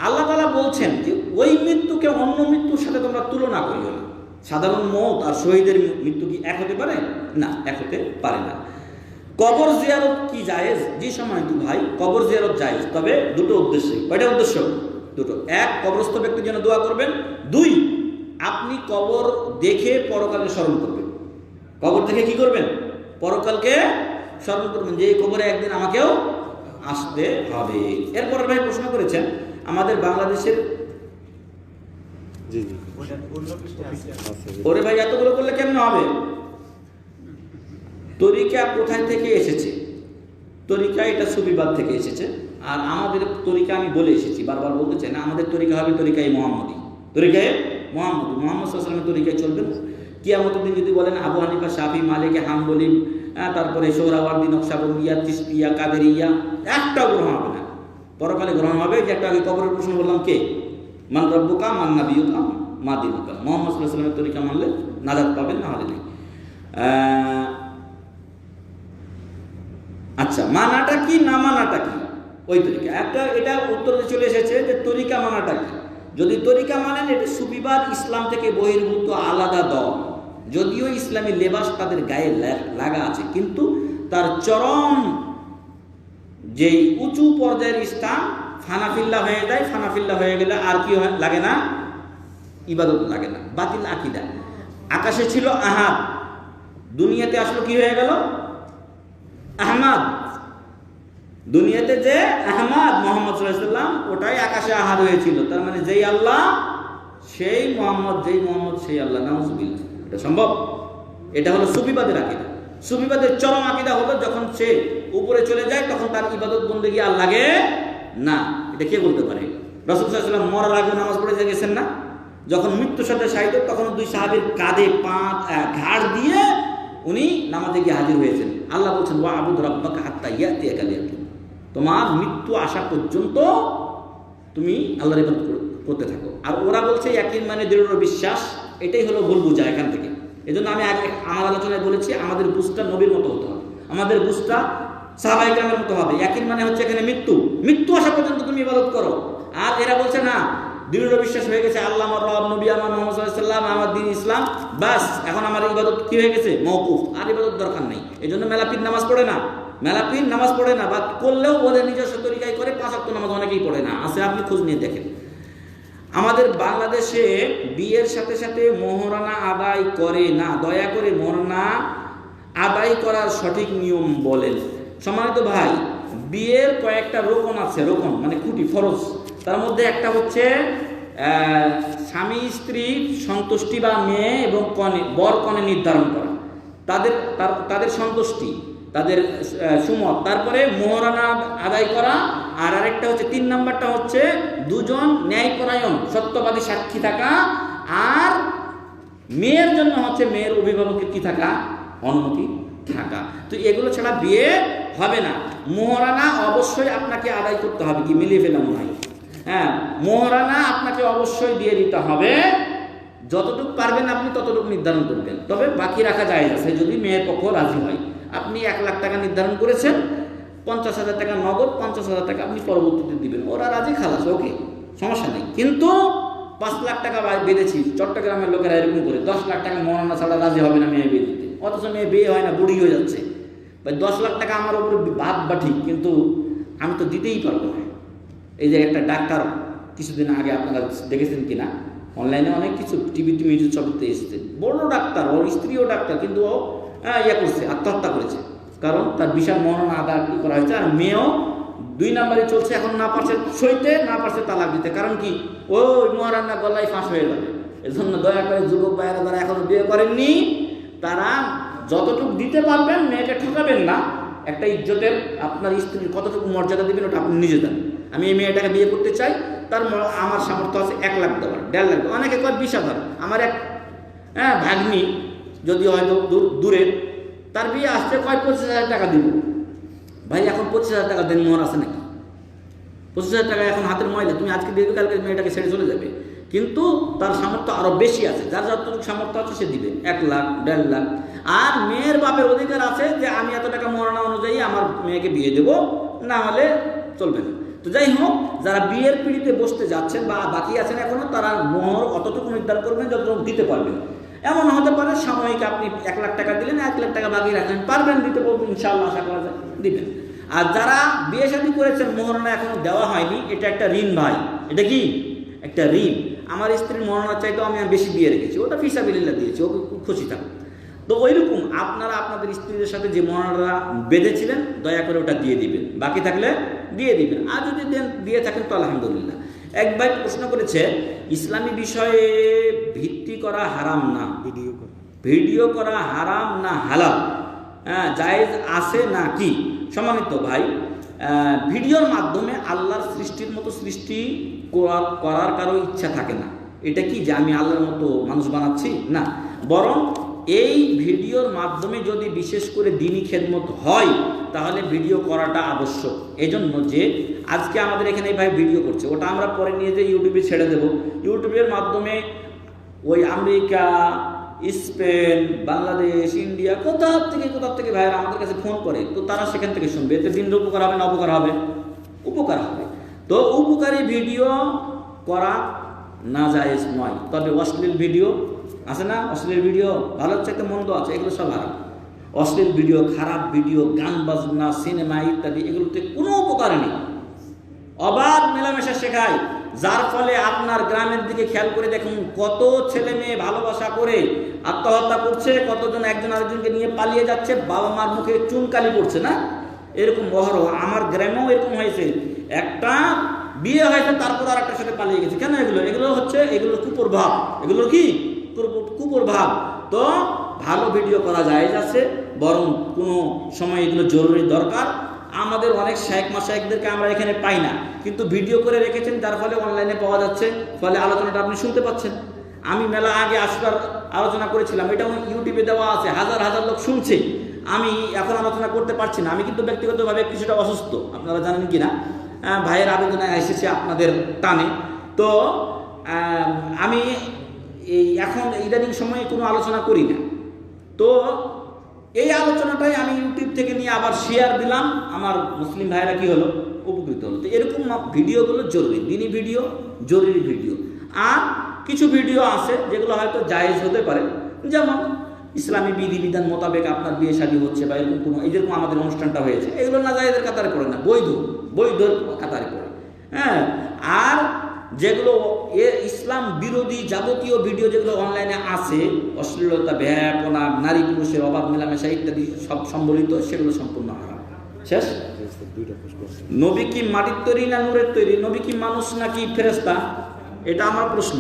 আল্লাহ তাআলা বলছেন যে ওই মৃত্যুকে অন্য মৃত্যুর সাথে তোমরা তুলনা করিও না। সাধারণ মওত আর শহীদের মৃত্যু কি এক হতে পারে? না, এক হতে পারে না। কবর জিয়ারত কি জায়েজ? যে সময় তো ভাই কবর জিয়ারত জায়েজ, তবে দুটো উদ্দেশ্যে। কয়টা উদ্দেশ্য? দুটো। এক, কবরস্থ ব্যক্তির জন্য দোয়া করবেন। দুই, আপনি কবর দেখে পরকালে স্মরণ করবেন। কবর দেখে কি করবেন? পরকালকে স্মরণ করবেন যে এই কবরে একদিন আমাকেও আসতে হবে। এরপর ভাই প্রশ্ন করেছেন আমাদের বাংলাদেশের, জি জি ওরে ভাই এতগুলো করলে কেমন হবে? তরিকা কোথায় থেকে এসেছে? তরিকা এটা সুফিবাদ থেকে এসেছে। আর আমাদের তরিকা আমি বলে এসেছি, বারবার বলতে চাই না, আমাদের তরিকা হবে তরিকায়ে মুহাম্মদী। তরিকায়ে মুহাম্মদী, মুহাম্মদ সাল্লাল্লাহু আলাইহি ওয়াসাল্লামের তরিকায় চলবেন। কিয়ামতের দিন যদি বলেন আবু হানিফা, শাফি, মালিক, হাম্বলি, তারপরে সোহরাওয়ার্দী, নকশবন্দিয়া, চিশতিয়া, কাদেরিয়া, একটাও গ্রহণ হবে না। পরকালে গ্রহণ হবে যে একটা আগে কবরের প্রশ্ন বললাম, কে? মান রব্বুকা, মান নাবিয়ুকা, মা দীনুকা। মুহাম্মদ সাল্লাল্লাহু আলাইহি ওয়াসাল্লামের তরিকা মানলে নাজাত পাবেন, না হলে নেই। আচ্ছা, মানাটা কি, না মানাটা কি? ওই তরিকা একটা, এটা উত্তরে চলে এসেছে যে তরিকা মানাটা কি। যদি তরিকা মানেন, এটা সুফিবাদ ইসলাম থেকে বহির্ভূত আলাদা দল। যদিও ইসলামী লেবাস তাদের গায়ে লাগা আছে, কিন্তু তার চরম যেই উঁচু পর্যায়ের স্থান ফানাফিল্লা হয়ে যায়। ফানাফিল্লা হয়ে গেলে আর কি লাগে না? ইবাদত লাগে না, বাতিল আকিদা। আকাশে ছিল আহাদ, দুনিয়াতে আসলো কি হয়ে গেল? আহমদ। দুনিয়াতে যে আহমদ মুহাম্মদ সাল্লাল্লাহু আলাইহি ওয়াসাল্লাম, ওটাই আকাশে আহাদ হয়েছিল। তার মানে যেই আল্লাহ সেই মুহাম্মদ, যেই মুহাম্মদ সেই আল্লাহ। নাউযুবিল্লাহ। এটা সম্ভব? এটা হলো সুফিবাদের আকিদা। সুফিবাদের চরম আকিদা হলো যখন সে উপরে চলে যায় তখন তার ইবাদত বন্দেগী আর লাগে না। এটা কে বলতে পারে? রাসূল সাল্লাল্লাহু আলাইহি ওয়াসাল্লাম মরার আগে নামাজ পড়ে গেছেন না? যখন মৃত্যুর সাথে শায়িত, তখন দুই সাহাবীর কাঁধে ঘাড় দিয়ে উনি নামাজে গিয়ে হাজির হয়েছেন। আল্লাহ বলছেন ওয়া আবুদ রাব্বাকা হাত্তা ইয়াতিয়াকাল ইয়াকিন। তোমার মৃত্যু আসা পর্যন্ত তুমি আল্লাহর ইবাদত করতে থাকো। আর ওরা বলছে ইয়াকিন মানে দৃঢ় বিশ্বাস। এটাই হলো ভুল বুঝা এখান থেকে। এজন্য আমি আমার আলোচনায় বলেছি আমাদের বুঝটা নবীর মতো হতে হবে, আমাদের বুঝটা সাহাবায়ে কেরামের মতো হবে। ইয়াকিন মানে হচ্ছে এখানে মৃত্যু আসা পর্যন্ত তুমি ইবাদত করো। আর এরা বলছে না, দৃঢ় বিশ্বাস হয়ে গেছে আল্লাহ আমার রব, নবী আমার মুহাম্মদ সাল্লাল্লাহু আলাইহি ওয়াসাল্লাম, আমার দ্বীন ইসলাম, বাস এখন আমার ইবাদত কি হয়ে গেছে? মওকুফ। আর ইবাদত দরকার নেই। এজন্য মেলাপিন নামাজ পড়ে না, মেলাপিন নামাজ পড়ে না, বা করলেও ওদের নিজস্ব তরিকায় করে। 5 ওয়াক্ত নামাজ অনেকেই পড়ে না, আছে, আপনি খোঁজ নিয়ে দেখেন। আমাদের বাংলাদেশে বিয়ের সাথে সাথে মোহরানা আদায় করে না। দয়া করে মোহরানা আদায় করার সঠিক নিয়ম বলেন। সম্মানিত ভাই, বিয়ের কয়েকটা রোকন আছে, রোকন মানে খুঁটি, ফরজ। তার মধ্যে একটা হচ্ছে স্বামী স্ত্রীর সন্তুষ্টি বা মেয়ে এবং কনে, বর কনে নির্ধারণ করা, তাদের সন্তুষ্টি, তাদের সুমত, তারপরে মোহরানা আদায় করা, আর আরেকটা হচ্ছে 3 নাম্বারটা হচ্ছে দুজন ন্যায়পরায়ণ সত্যবাদী সাক্ষী থাকা, আর মেয়ের জন্য হচ্ছে মেয়ের অভিভাবকের কি থাকা, অনুমতি থাকা। তো এগুলো ছাড়া বিয়ে হবে না। মোহরানা অবশ্যই আপনাকে আদায় করতে হবে, কি মিলিয়ে ফেলাম নাই, হ্যাঁ, মোহরানা আপনাকে অবশ্যই দিয়ে দিতে হবে, যতটুকু পারবেন আপনি ততটুকু নির্ধারণ করবেন, তবে বাকি রাখা যায় আছে যদি মেয়ের পক্ষ রাজি হয়। আপনি 1 লাখ টাকা নির্ধারণ করেছেন, 50,000 টাকা নগদ, 50,000 টাকা আপনি পরবর্তীতে দিবেন, ওরা রাজি, খালাস, ওকে, সমস্যা নেই। কিন্তু 5 লাখ টাকা বেঁধেছি, চট্টগ্রামের লোকেরা এরকম করে 10 লাখ টাকা মোহরানা ছাড়া রাজি হবে না মেয়ে বিয়ে দিতে, অথচ মেয়ে বিয়ে হয় না, বুড়ি হয়ে যাচ্ছে। ভাই 10 লাখ টাকা আমার উপরে বাদ বা ঠিক, কিন্তু আমি তো দিতেই পারবো না। এই যে একটা ডাক্তার কিছুদিন আগে আপনারা দেখেছেন কিনা, অনলাইনে অনেক কিছু টিভি ছবিতে এসেছে, বড় ডাক্তার, ওর স্ত্রীও ডাক্তার, কিন্তু ও করছে, আত্মহত্যা করেছে, কারণ তার বিশাল মোহরানা আদায় করা হয়েছে, আর মেয়েও 2 নাম্বারে চলছে, এখন না পারছে সইতে, না পারছে তালাক দিতে। কারণ কি, ওই মোহরানা গলায় ফাঁস হয়ে যাবে। এজন্য দয়া করে যুবক ভাইয়েরা যারা এখনো বিয়ে করেননি, তারা যতটুকু দিতে পারবেন, মেয়েকে ঠকাবেন না। একটা ইজ্জতের, আপনার স্ত্রীর কতটুকু মর্যাদা দিবেন ওটা আপনি নিজে জানেন। আমি এই মেয়েটাকে বিয়ে করতে চাই, আমার সামর্থ্য আছে 1 লাখ দেওয়ার, 1.5 লাখ, অনেকে কয় 20,000। আমার এক ভাগ্নি, যদি হয়তো দূরের, তার বিয়ে আসছে, কয় 25,000 টাকা দিব। ভাই এখন 25,000 টাকা দেন মোহর আছে নাকি? 25,000 টাকা এখন হাতের ময়লা, তুমি আজকে দিবে, কালকে মেয়েটাকে ছেড়ে চলে যাবে। কিন্তু তার সামর্থ্য আরো বেশি আছে, যার যতটুকু সামর্থ্য আছে সে দিবে 1 লাখ, 1.5 লাখ। আর মেয়ের বাপের অধিকার আছে যে আমি এত টাকা মোহরানা অনুযায়ী আমার মেয়েকে বিয়ে দেবো, না হলে চলবে না। তো যাই হোক, যারা বিয়ের পিঁড়িতে বসতে যাচ্ছেন বা বাকি আছেন এখনো, তারা মোহর অতটুকু নির্ধারণ করবেন যতটুকু দিতে পারবেন। এমন হতে পারে সাময়িক আপনি 1 লাখ টাকা দিলেন, 1 লাখ টাকা বাকি রাখলেন, পারবেন দিতে, বলবেন ইনশাআল্লাহ, আশা করা যায় দিবেন। আর যারা বিয়ে শাদী করেছেন, মোহরানা এখনো দেওয়া হয়নি, এটা একটা ঋণ ভাই, এটা কি একটা ঋণ। আমার স্ত্রীর মোহরানা চাইতেও আমি বেশি দিয়ে রেখেছি, ওটা ফিসাবিলিল্লাহ দিয়েছি, ওকে খুব খুশি থাকুন। তো ওইরকম আপনারা আপনাদের স্ত্রীদের সাথে যে মোহরানা বেঁধেছিলেন, দয়া করে ওটা দিয়ে দিবেন, বাকি থাকলে দিয়ে দিবেন, আর যদি দিয়ে থাকেন তো আলহামদুলিল্লাহ। এক ভাই প্রশ্ন করেছে, ইসলামী বিষয়ে ভিত্তি করা হারাম না, ভিডিও করা হারাম না হালাল, জায়েজ আছে না কি? সম্মানিত ভাই, ভিডিওর মাধ্যমে আল্লাহর সৃষ্টির মতো সৃষ্টি করার কারো ইচ্ছা থাকে না। এটা কি যে আমি আল্লাহর মতো মানুষ বানাচ্ছি? না, বরং এই ভিডিওর মাধ্যমে যদি বিশেষ করে দ্বীনি খেদমত হয়, তাহলে ভিডিও করাটা আবশ্যক। এজন্য যে আজকে আমাদের এখানে ভাই ভিডিও করছে, ওটা আমরা পরে নিয়ে যে ইউটিউবে ছেড়ে দেব, ইউটিউবের মাধ্যমে ওই আমেরিকা, স্পেন, বাংলাদেশ, ইন্ডিয়া, কোথা থেকে ভাইয়েরা আমাদের কাছে ফোন করে, তো তারা সেখান থেকে শুনবে। এতে দিনের উপকার হবে না অপকার হবে? উপকার হবে। তো উপকারী ভিডিও করা না জায়েজ নয়, তবে অশ্লীল ভিডিও আছে না, অশ্লীল ভিডিও ভালোর চাইতে মন্দ আছে, এগুলো সব হারাম। অশ্লীল ভিডিও, খারাপ ভিডিও, গান বাজনা, সিনেমা ইত্যাদি, এগুলোতে কোনো উপকার নেই। অবাধ মেলামেশা শেখায়, যার ফলে আপনার গ্রামের দিকে খেয়াল করে দেখুন, কত ছেলে মেয়ে ভালোবাসা করে আত্মহত্যা করছে, কতজন একজন আরেকজনকে নিয়ে পালিয়ে যাচ্ছে, বাবা মার মুখে চুনকালি পড়ছে না, এরকম অহরহ। আমার গ্রামেও এরকম হয়েছে, একটা বিয়ে হয়েছে তারপর আর একটার সাথে পালিয়ে গেছে। কেন? এগুলো হচ্ছে এগুলোর কুপ্রভাব, এগুলোর কি কুপ্রভাব। তো ভালো ভিডিও করা জায়েজ আছে, বরং কোনো সময় এগুলো জরুরি দরকার। আমাদের অনেক শায়েখ মাশায়েখদেরকে আমরা এখানে পাই না, কিন্তু ভিডিও করে রেখেছেন, যার ফলে অনলাইনে পাওয়া যাচ্ছে, ফলে আলোচনাটা আপনি শুনতে পাচ্ছেন। আমি মেলা আগে আসবার আলোচনা করেছিলাম, এটাও ইউটিউবে দেওয়া আছে, হাজার হাজার লোক শুনছে। আমি এখন আলোচনা করতে পারছি না, আমি কিন্তু ব্যক্তিগতভাবে কিছুটা অসুস্থ, আপনারা জানেন কি না, ভাইয়ের আবেদনে এসেছে আপনাদের টানে। তো আমি এখন ইদানিং সময়ে কোনো আলোচনা করি না। তো এই আলোচনাটাই আমি ইউটিউব থেকে নিয়ে আবার শেয়ার দিলাম, আমার মুসলিম ভাইয়েরা কি হলো, উপকৃত হলো। তো এরকম ভিডিওগুলো জরুরি, দিনী ভিডিও, জরুরি ভিডিও। আর কিছু ভিডিও আছে যেগুলো হয়তো জায়েজ হতে পারে, যেমন ইসলামী বিধিবিধান মোতাবেক আপনার বিয়ে শাদী হচ্ছে বা এরকম কোনো, এই যেরকম আমাদের অনুষ্ঠানটা হয়েছে, এগুলো না জায়েজের কাতারে পড়ে না, বৈধ কাতারে পড়ে। হ্যাঁ, আর যেগুলো ইসলাম বিরোধী যাবতীয় ভিডিও যেগুলো অনলাইনে আছে, অশ্লীলতা, বেহায়াপনা, নারী পুরুষের অবাধ মেলামেশা ইত্যাদি সব সম্বলিত, সেগুলো সম্পূর্ণ হারাম। শেষ। দুইটা প্রশ্ন আছে। নবী কি মাটির তৈরি না নূরের তৈরি? নবী কি মানুষ নাকি ফেরেশতা? এটা আমার প্রশ্ন।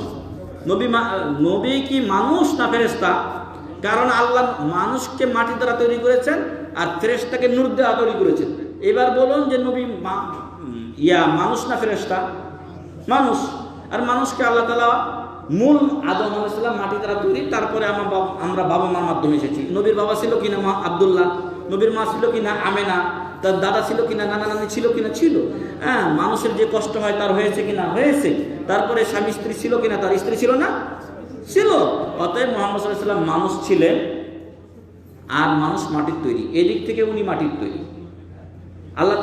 নবী কি মানুষ না ফেরেশতা? কারণ আল্লাহ মানুষকে মাটি দ্বারা তৈরি করেছেন আর ফেরেশতাকে নূর দ্বারা তৈরি করেছেন। এবার বলুন যে নবী মানুষ না ফেরেশতা? মানুষ। আর মানুষকে আল্লাহ তাআলা মূল আদম আলাইহিস সালাম মাটি দ্বারা তৈরি, তারপরে আমরা বাবা মার মাধ্যমে এসেছি। নবীর বাবা ছিল কিনা আব্দুল্লাহ, নবীর মা ছিল কিনা আমেনা, তার দাদা ছিল কিনা, নানা নানি ছিল কিনা, ছিল। হ্যাঁ, মানুষের যে কষ্ট হয় তার হয়েছে কিনা, হয়েছে। তারপরে স্বামী স্ত্রী ছিল কিনা, তার স্ত্রী ছিল না, ছিল। অতএব মুহাম্মদ সাল্লাল্লাহু আলাইহি ওয়াসাল্লাম মানুষ ছিলেন আর মানুষ মাটির তৈরি, এদিক থেকে উনি মাটির তৈরি। আল্লাহ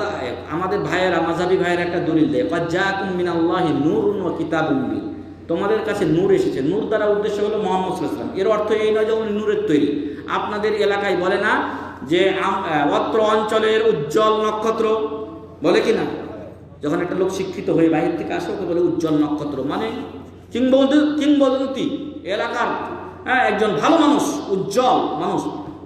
আমাদের ভাইয়েরা, মাযহাবী ভাইয়েরা একটা দলিল দেয়, ক্বাদ জাআকুম মিনাল্লাহি নূরুন ওয়া কিতাবুম মুবিন। তোমাদের কাছে নূর এসেছে। নূর দ্বারা উদ্দেশ্য হলো মুহাম্মদ সাল্লাল্লাহু আলাইহি ওয়াসাল্লাম। এর অর্থ এই নয় যে উনি নূরের তৈরি। আপনাদের এলাকায় বলে না যে অত্র অঞ্চলের উজ্জ্বল নক্ষত্র, বলে কি না? যখন একটা লোক শিক্ষিত হয়ে বাইরে থেকে আসে ওকে বলে উজ্জ্বল নক্ষত্র, মানে কিংবদন্তি, এলাকার একজন ভালো মানুষ, উজ্জ্বল মানুষ,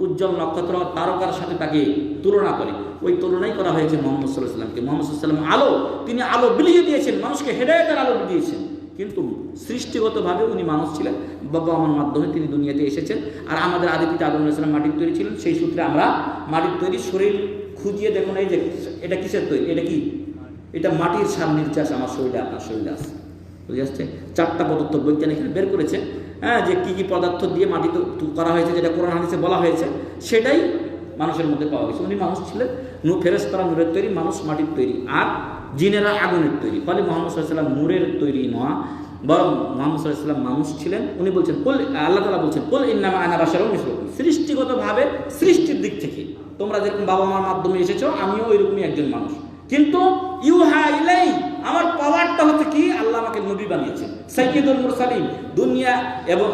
উজ্জ্বল নক্ষত্র, তারকার সাথে তাকে তুলনা করে। ওই তুলনাই করা হয়েছে মুহাম্মদ সাল্লাল্লাহু আলাইহি ওয়াসাল্লামকে। মুহাম্মদ সাল্লাল্লাহু আলাইহি ওয়াসাল্লাম আলো, তিনি আলো বিলিয়ে দিয়েছেন, মানুষকে হেদায়েতের আলো দিয়েছেন। কিন্তু সৃষ্টিগতভাবে উনি মানুষ ছিলেন, বাবা আমার মাধ্যমে তিনি দুনিয়াতে এসেছেন। আর আমাদের আদি পিতা আদম আলাইহিস সালাম মাটির তৈরি ছিলেন, সেই সূত্রে আমরা মাটির তৈরি। শরীর খুঁজিয়ে দেখুন, এই যে এটা কিসের তৈরি? এটা কি? এটা মাটির সার নির্যাস আমার শরীরে, আপনার শরীরে আছে। বুঝে আসছে? 4টা পদার্থ বৈজ্ঞানিকরা বের করেছে, যে কি কি পদার্থ দিয়ে মাটি করা হয়েছে, যেটা কোরআন হাদিসে বলা হয়েছে, সেটাই মানুষের মধ্যে পাওয়া গেছে। উনি মানুষ ছিলেন, ফেরেশতারা নূরের তৈরি, মানুষ মাটির তৈরি, আর জিনেরা আগুনের তৈরি। ফলে মুহাম্মদ সাল্লাল্লাহু আলাইহি ওয়াসাল্লাম নূরের তৈরি নয়, বরং মুহাম্মদ সাল্লাল্লাহু আলাইহি ওয়াসাল্লাম মানুষ ছিলেন। উনি বলছেন, আল্লাহ তাআলা বলছেন, কুল ইন্নামা আনা বাশারুম মিসলুকুম। সৃষ্টিগতভাবে, সৃষ্টির দিক থেকে তোমরা যেরকম বাবা মার মাধ্যমে এসেছো, আমিও ওইরকমই একজন মানুষ। কিন্তু ইউহা ইলাই, আমার পাওয়ারটা হচ্ছে কি, আল্লাহ আমাকে নবী বানিয়েছেন, সাইয়্যিদুল মুরসালিন। দুনিয়া এবং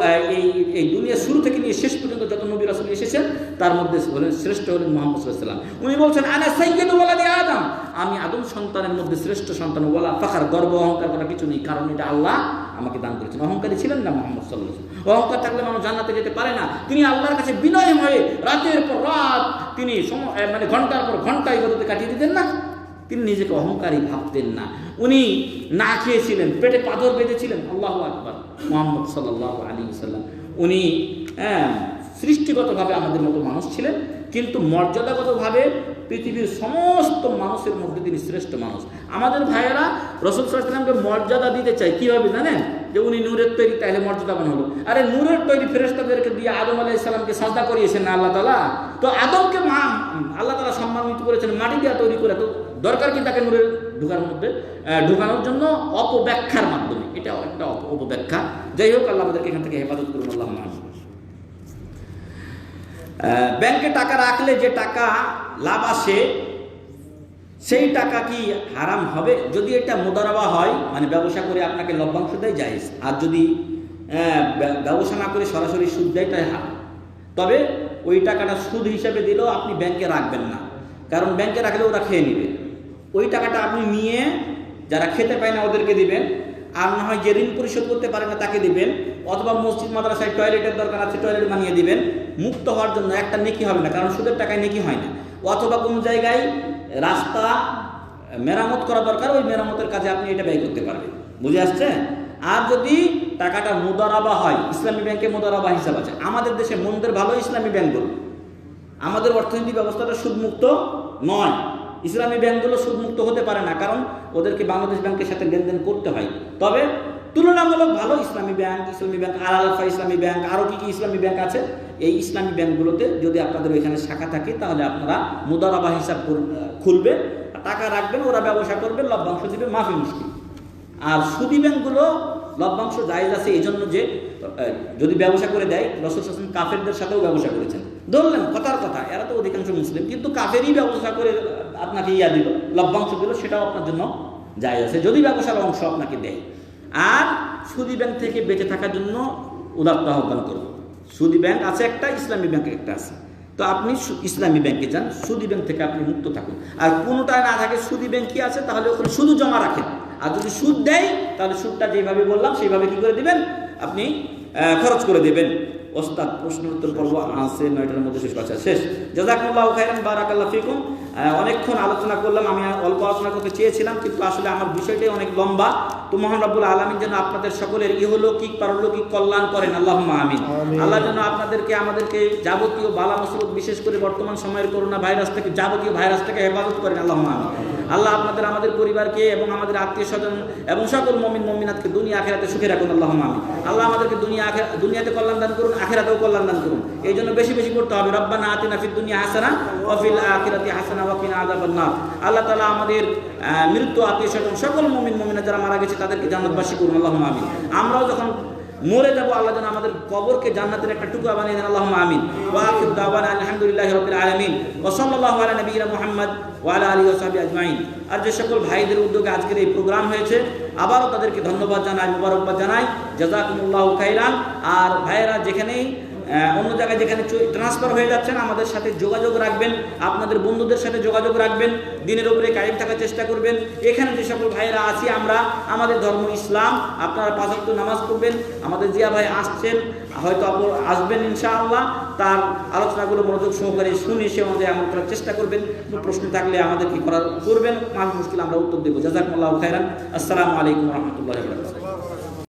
এই দুনিয়া শুরু থেকে নিয়ে শেষ পর্যন্ত যত নবী রাসূল এসেছেন তার মধ্যে হলেন শ্রেষ্ঠ, হলেন মুহাম্মদ সাল্লাল্লাহু আলাইহি ওয়াসাল্লাম। উনি বলছেন, আনা সাইয়্যিদু ওয়ালাদি আদম, আমি আদম সন্তানের মধ্যে শ্রেষ্ঠ সন্তান। ওয়ালা ফাখর, গর্ব অহংকার করার কিছু নেই, কারণ এটা আল্লাহ আমাকে দান করেছেন। অহংকারী ছিলেন না মুহাম্মদ সাল্লাল্লাহু আলাইহি ওয়াসাল্লাম। অহংকার থাকলে মানুষ জান্নাতে যেতে পারে না। তিনি আল্লাহর কাছে বিনয় হয়ে রাতের পর রাত তিনি মানে ঘন্টার পর ঘন্টা ইবাদতে কাটিয়ে দিতেন না। তিনি নিজেকে অহংকারী ভাবতেন না। উনি না খেয়েছিলেন, পেটে পাথর বেঁধেছিলেন। আল্লাহু আকবার। মুহাম্মদ সাল্লাল্লাহু আলাইহি ওয়াসাল্লাম উনি সৃষ্টিগতভাবে আমাদের মতো মানুষ ছিলেন, কিন্তু মর্যাদাগতভাবে পৃথিবীর সমস্ত মানুষের মধ্যে তিনি শ্রেষ্ঠ মানুষ। আমাদের ভাইয়েরা রাসূল সাল্লাল্লাহু আলাইহি ওয়াসাল্লামকে মর্যাদা দিতে চায়। কীভাবে জানেন? যে উনি নূরের তৈরি, তাহলে মর্যাদাবান হলো। আরে নূরের তৈরি ফেরেশতাদেরকে দিয়ে আদম আলাইহিস সালামকে সাজদা করিয়েছেন না আল্লাহ তাআলা? তো আদমকে আল্লাহ তাআলা সম্মানিত করেছেন মাটি দিয়ে তৈরি করে, তো দরকার কি তাকে নূরের ঢুকানোর জন্য? অপব্যাখ্যার মাধ্যমে। এটাও একটা অপব্যাখ্যা। যাই হোক, আল্লাহ আমাদেরকে এখান থেকে হেফাজত করুন, আল্লাহ। ব্যাংকে টাকা রাখলে যে টাকা লাভ আসে, সেই টাকা কি হারাম হবে? যদি এটা মুদারাবা হয়, মানে ব্যবসা করে আপনাকে লভ্যাংশ দেয়, জায়েজ। আর যদি ব্যবসা না করে সরাসরি সুদ দেয়, তাই হারাম। তবে ওই টাকাটা সুদ হিসাবে দিলেও আপনি ব্যাংকে রাখবেন না, কারণ ব্যাংকে রাখলে ওরা খেয়ে নেবে। ওই টাকাটা আপনি নিয়ে যারা খেতে পায় না ওদেরকে দিবেন, আর না হয় যে ঋণ পরিশোধ করতে পারে না তাকে দিবেন, অথবা মসজিদ মাদ্রাসায় টয়লেটের দরকার আছে, টয়লেট বানিয়ে দিবেন। মুক্ত হওয়ার জন্য একটা নেকি হবে না, কারণ সুদের টাকায় নেকি হয় না। অথবা কোনো জায়গায় রাস্তা মেরামত করা দরকার, ওই মেরামতের কাজে আপনি এটা ব্যয় করতে পারবেন। বুঝে আসছে? আর যদি টাকাটা মুদারাবা হয়, ইসলামী ব্যাংকে মুদারাবা হিসাব আছে। আমাদের দেশে মন্দের ভালো ইসলামী ব্যাংকগুলো, আমাদের অর্থনৈতিক ব্যবস্থাটা সুদমুক্ত নয়। ইসলামী ব্যাংকগুলো সুদমুক্ত হতে পারে না, কারণ ওদেরকে বাংলাদেশ ব্যাংকের সাথে লেনদেন করতে হয়। তবে তুলনামূলক ভালো ইসলামী ব্যাংক, আল আলফা ইসলামী ব্যাংক, আরও কি ইসলামী ব্যাংক আছে। এই ইসলামী ব্যাংকগুলোতে যদি আপনাদের ওইখানে শাখা থাকে, তাহলে আপনারা মুদারাবা হিসাব খুলবে, টাকা রাখবেন, ওরা ব্যবসা করবে, লভ্যাংশ দিবে, মাফি মুশকিল। আর সুদী ব্যাংকগুলো লভ্যাংশ জায়েজ আছে, এই জন্য যে যদি ব্যবসা করে দেয়, রাসূল সাল্লাল্লাহু আলাইহি ওয়াসাল্লাম কাফেরদের সাথেও ব্যবসা করেছেন। ধরলেন কথার কথা, এরা তো অধিকাংশ মুসলিম, কিন্তু কাফেরই ব্যবসা করে আপনাকে দিল, লভ্যাংশ দিল, সেটাও আপনার জন্য জায়েজ আছে, যদি ব্যবসার অংশ আপনাকে দেয়। আর সুদী ব্যাংক থেকে বেঁচে থাকার জন্য উদাত্ত আহ্বান করব। সুদী ব্যাংক আছে একটা, ইসলামী ব্যাংক একটা আছে। তো আপনি ইসলামী ব্যাংকে যান, সুদী ব্যাংক থেকে আপনি মুক্ত থাকুন। আর কোনোটায় না থাকে, সুদী ব্যাংক কি আছে, তাহলে ওখানে শুধু জমা রাখেন। আর যদি সুদ দেয়, তাহলে সুদটা যেভাবে বললাম সেইভাবে কি করে দিবেন, আপনি খরচ করে দেবেন। ওস্তাদ প্রশ্ন উত্তর পর্ব আছে 9টার মধ্যে শেষ। জাযাকুমুল্লাহু খাইরান, বারাকাল্লাহু ফিকুম। অনেকক্ষণ আলোচনা করলাম, আমি অল্প আলোচনা করতে চেয়েছিলাম, কিন্তু আসলে আমার বিষয়টাই অনেক লম্বা। তো মহান রব্বুল আলামিন যেন আপনাদের সকলের ইহলৌকিক পারলৌকিক কল্যাণ করেন, আল্লাহুম্মা আমিন। আল্লাহ যেন আপনাদেরকে আমাদেরকে যাবতীয় বালা মুসিবত, বিশেষ করে বর্তমান সময়ের করোনা ভাইরাস থেকে, যাবতীয় ভাইরাস থেকে হেফাজত করেন, আল্লাহুম্মা আমিন। আল্লাহ আপনাদের আমাদের পরিবারকে এবং আমাদের আত্মীয় স্বজন এবং সকল মুমিন মুমিনাতকে দুনিয়া আখিরাতে সুখে রাখুন, আল্লাহুম্মা আমিন। আল্লাহ আমাদেরকে দুনিয়াতে কল্যাণ দান করুন, আখিরাতেও কল্যাণ দান করুন। এই জন্য বেশি বেশি করতে হবে রব্বানা আতিনা ফিদ দুনিয়া হাসানা ওয়া ফিল আখিরাতি হাসানা ওয়া কিনা আযাবান নার। আল্লাহ তাআলা আমাদের মৃত্যু আত্মীয় স্বজন সকল মুমিন মুমিনা যারা মারা গেছে তাদেরকে জান্নাতবাসী করুন, আল্লাহুম্মা আমিন। আমরাও যখন মরে যাব আল্লাহ যেন আমাদের কবরকে জান্নাতের একটা টুকরা বানিয়ে দেন, আল্লাহুম্মা আমিন। ওয়া আখিরু দাওয়ানা আলহামদুলিল্লাহি রাব্বিল আলামিন ওয়া সাল্লাল্লাহু আলা নবিয়িনা মুহাম্মদ ওয়া আলা আলিহি ওয়া সাহবিহি আজমাইন। আর যে সকল ভাইদের উদ্যোগে আজকের এই প্রোগ্রাম হয়েছে, আবারও তাদেরকে ধন্যবাদ জানাই, মুবারকবাদ জানাই, জাযাকুমুল্লাহু খাইরান। আর ভাইয়েরা যেখানেই অন্য জায়গায় যেখানে ট্রান্সফার হয়ে যাচ্ছেন, আমাদের সাথে যোগাযোগ রাখবেন, আপনাদের বন্ধুদের সাথে যোগাযোগ রাখবেন, দিনের উপরে কায়েম থাকার চেষ্টা করবেন। এখানে যে সকল ভাইয়েরা আছি আমরা, আমাদের ধর্ম ইসলাম, আপনারা 5 ওয়াক্ত নামাজ পড়বেন। আমাদের জিয়া ভাই আসছেন, হয়তো আসবেন ইনশাআল্লাহ, তার আলোচনাগুলো মনোযোগ সহকারে শুনে সে অনুযায়ী আমল করার চেষ্টা করবেন। কোনো প্রশ্ন থাকলে আমাদের কি করার করবেন, মাঝে মুশকিল আমরা উত্তর দেবো। জাযাকুমুল্লাহু খাইরান। আসসালামু আলাইকুম ওয়া রাহমাতুল্লাহি ওয়া বারাকাতুহু।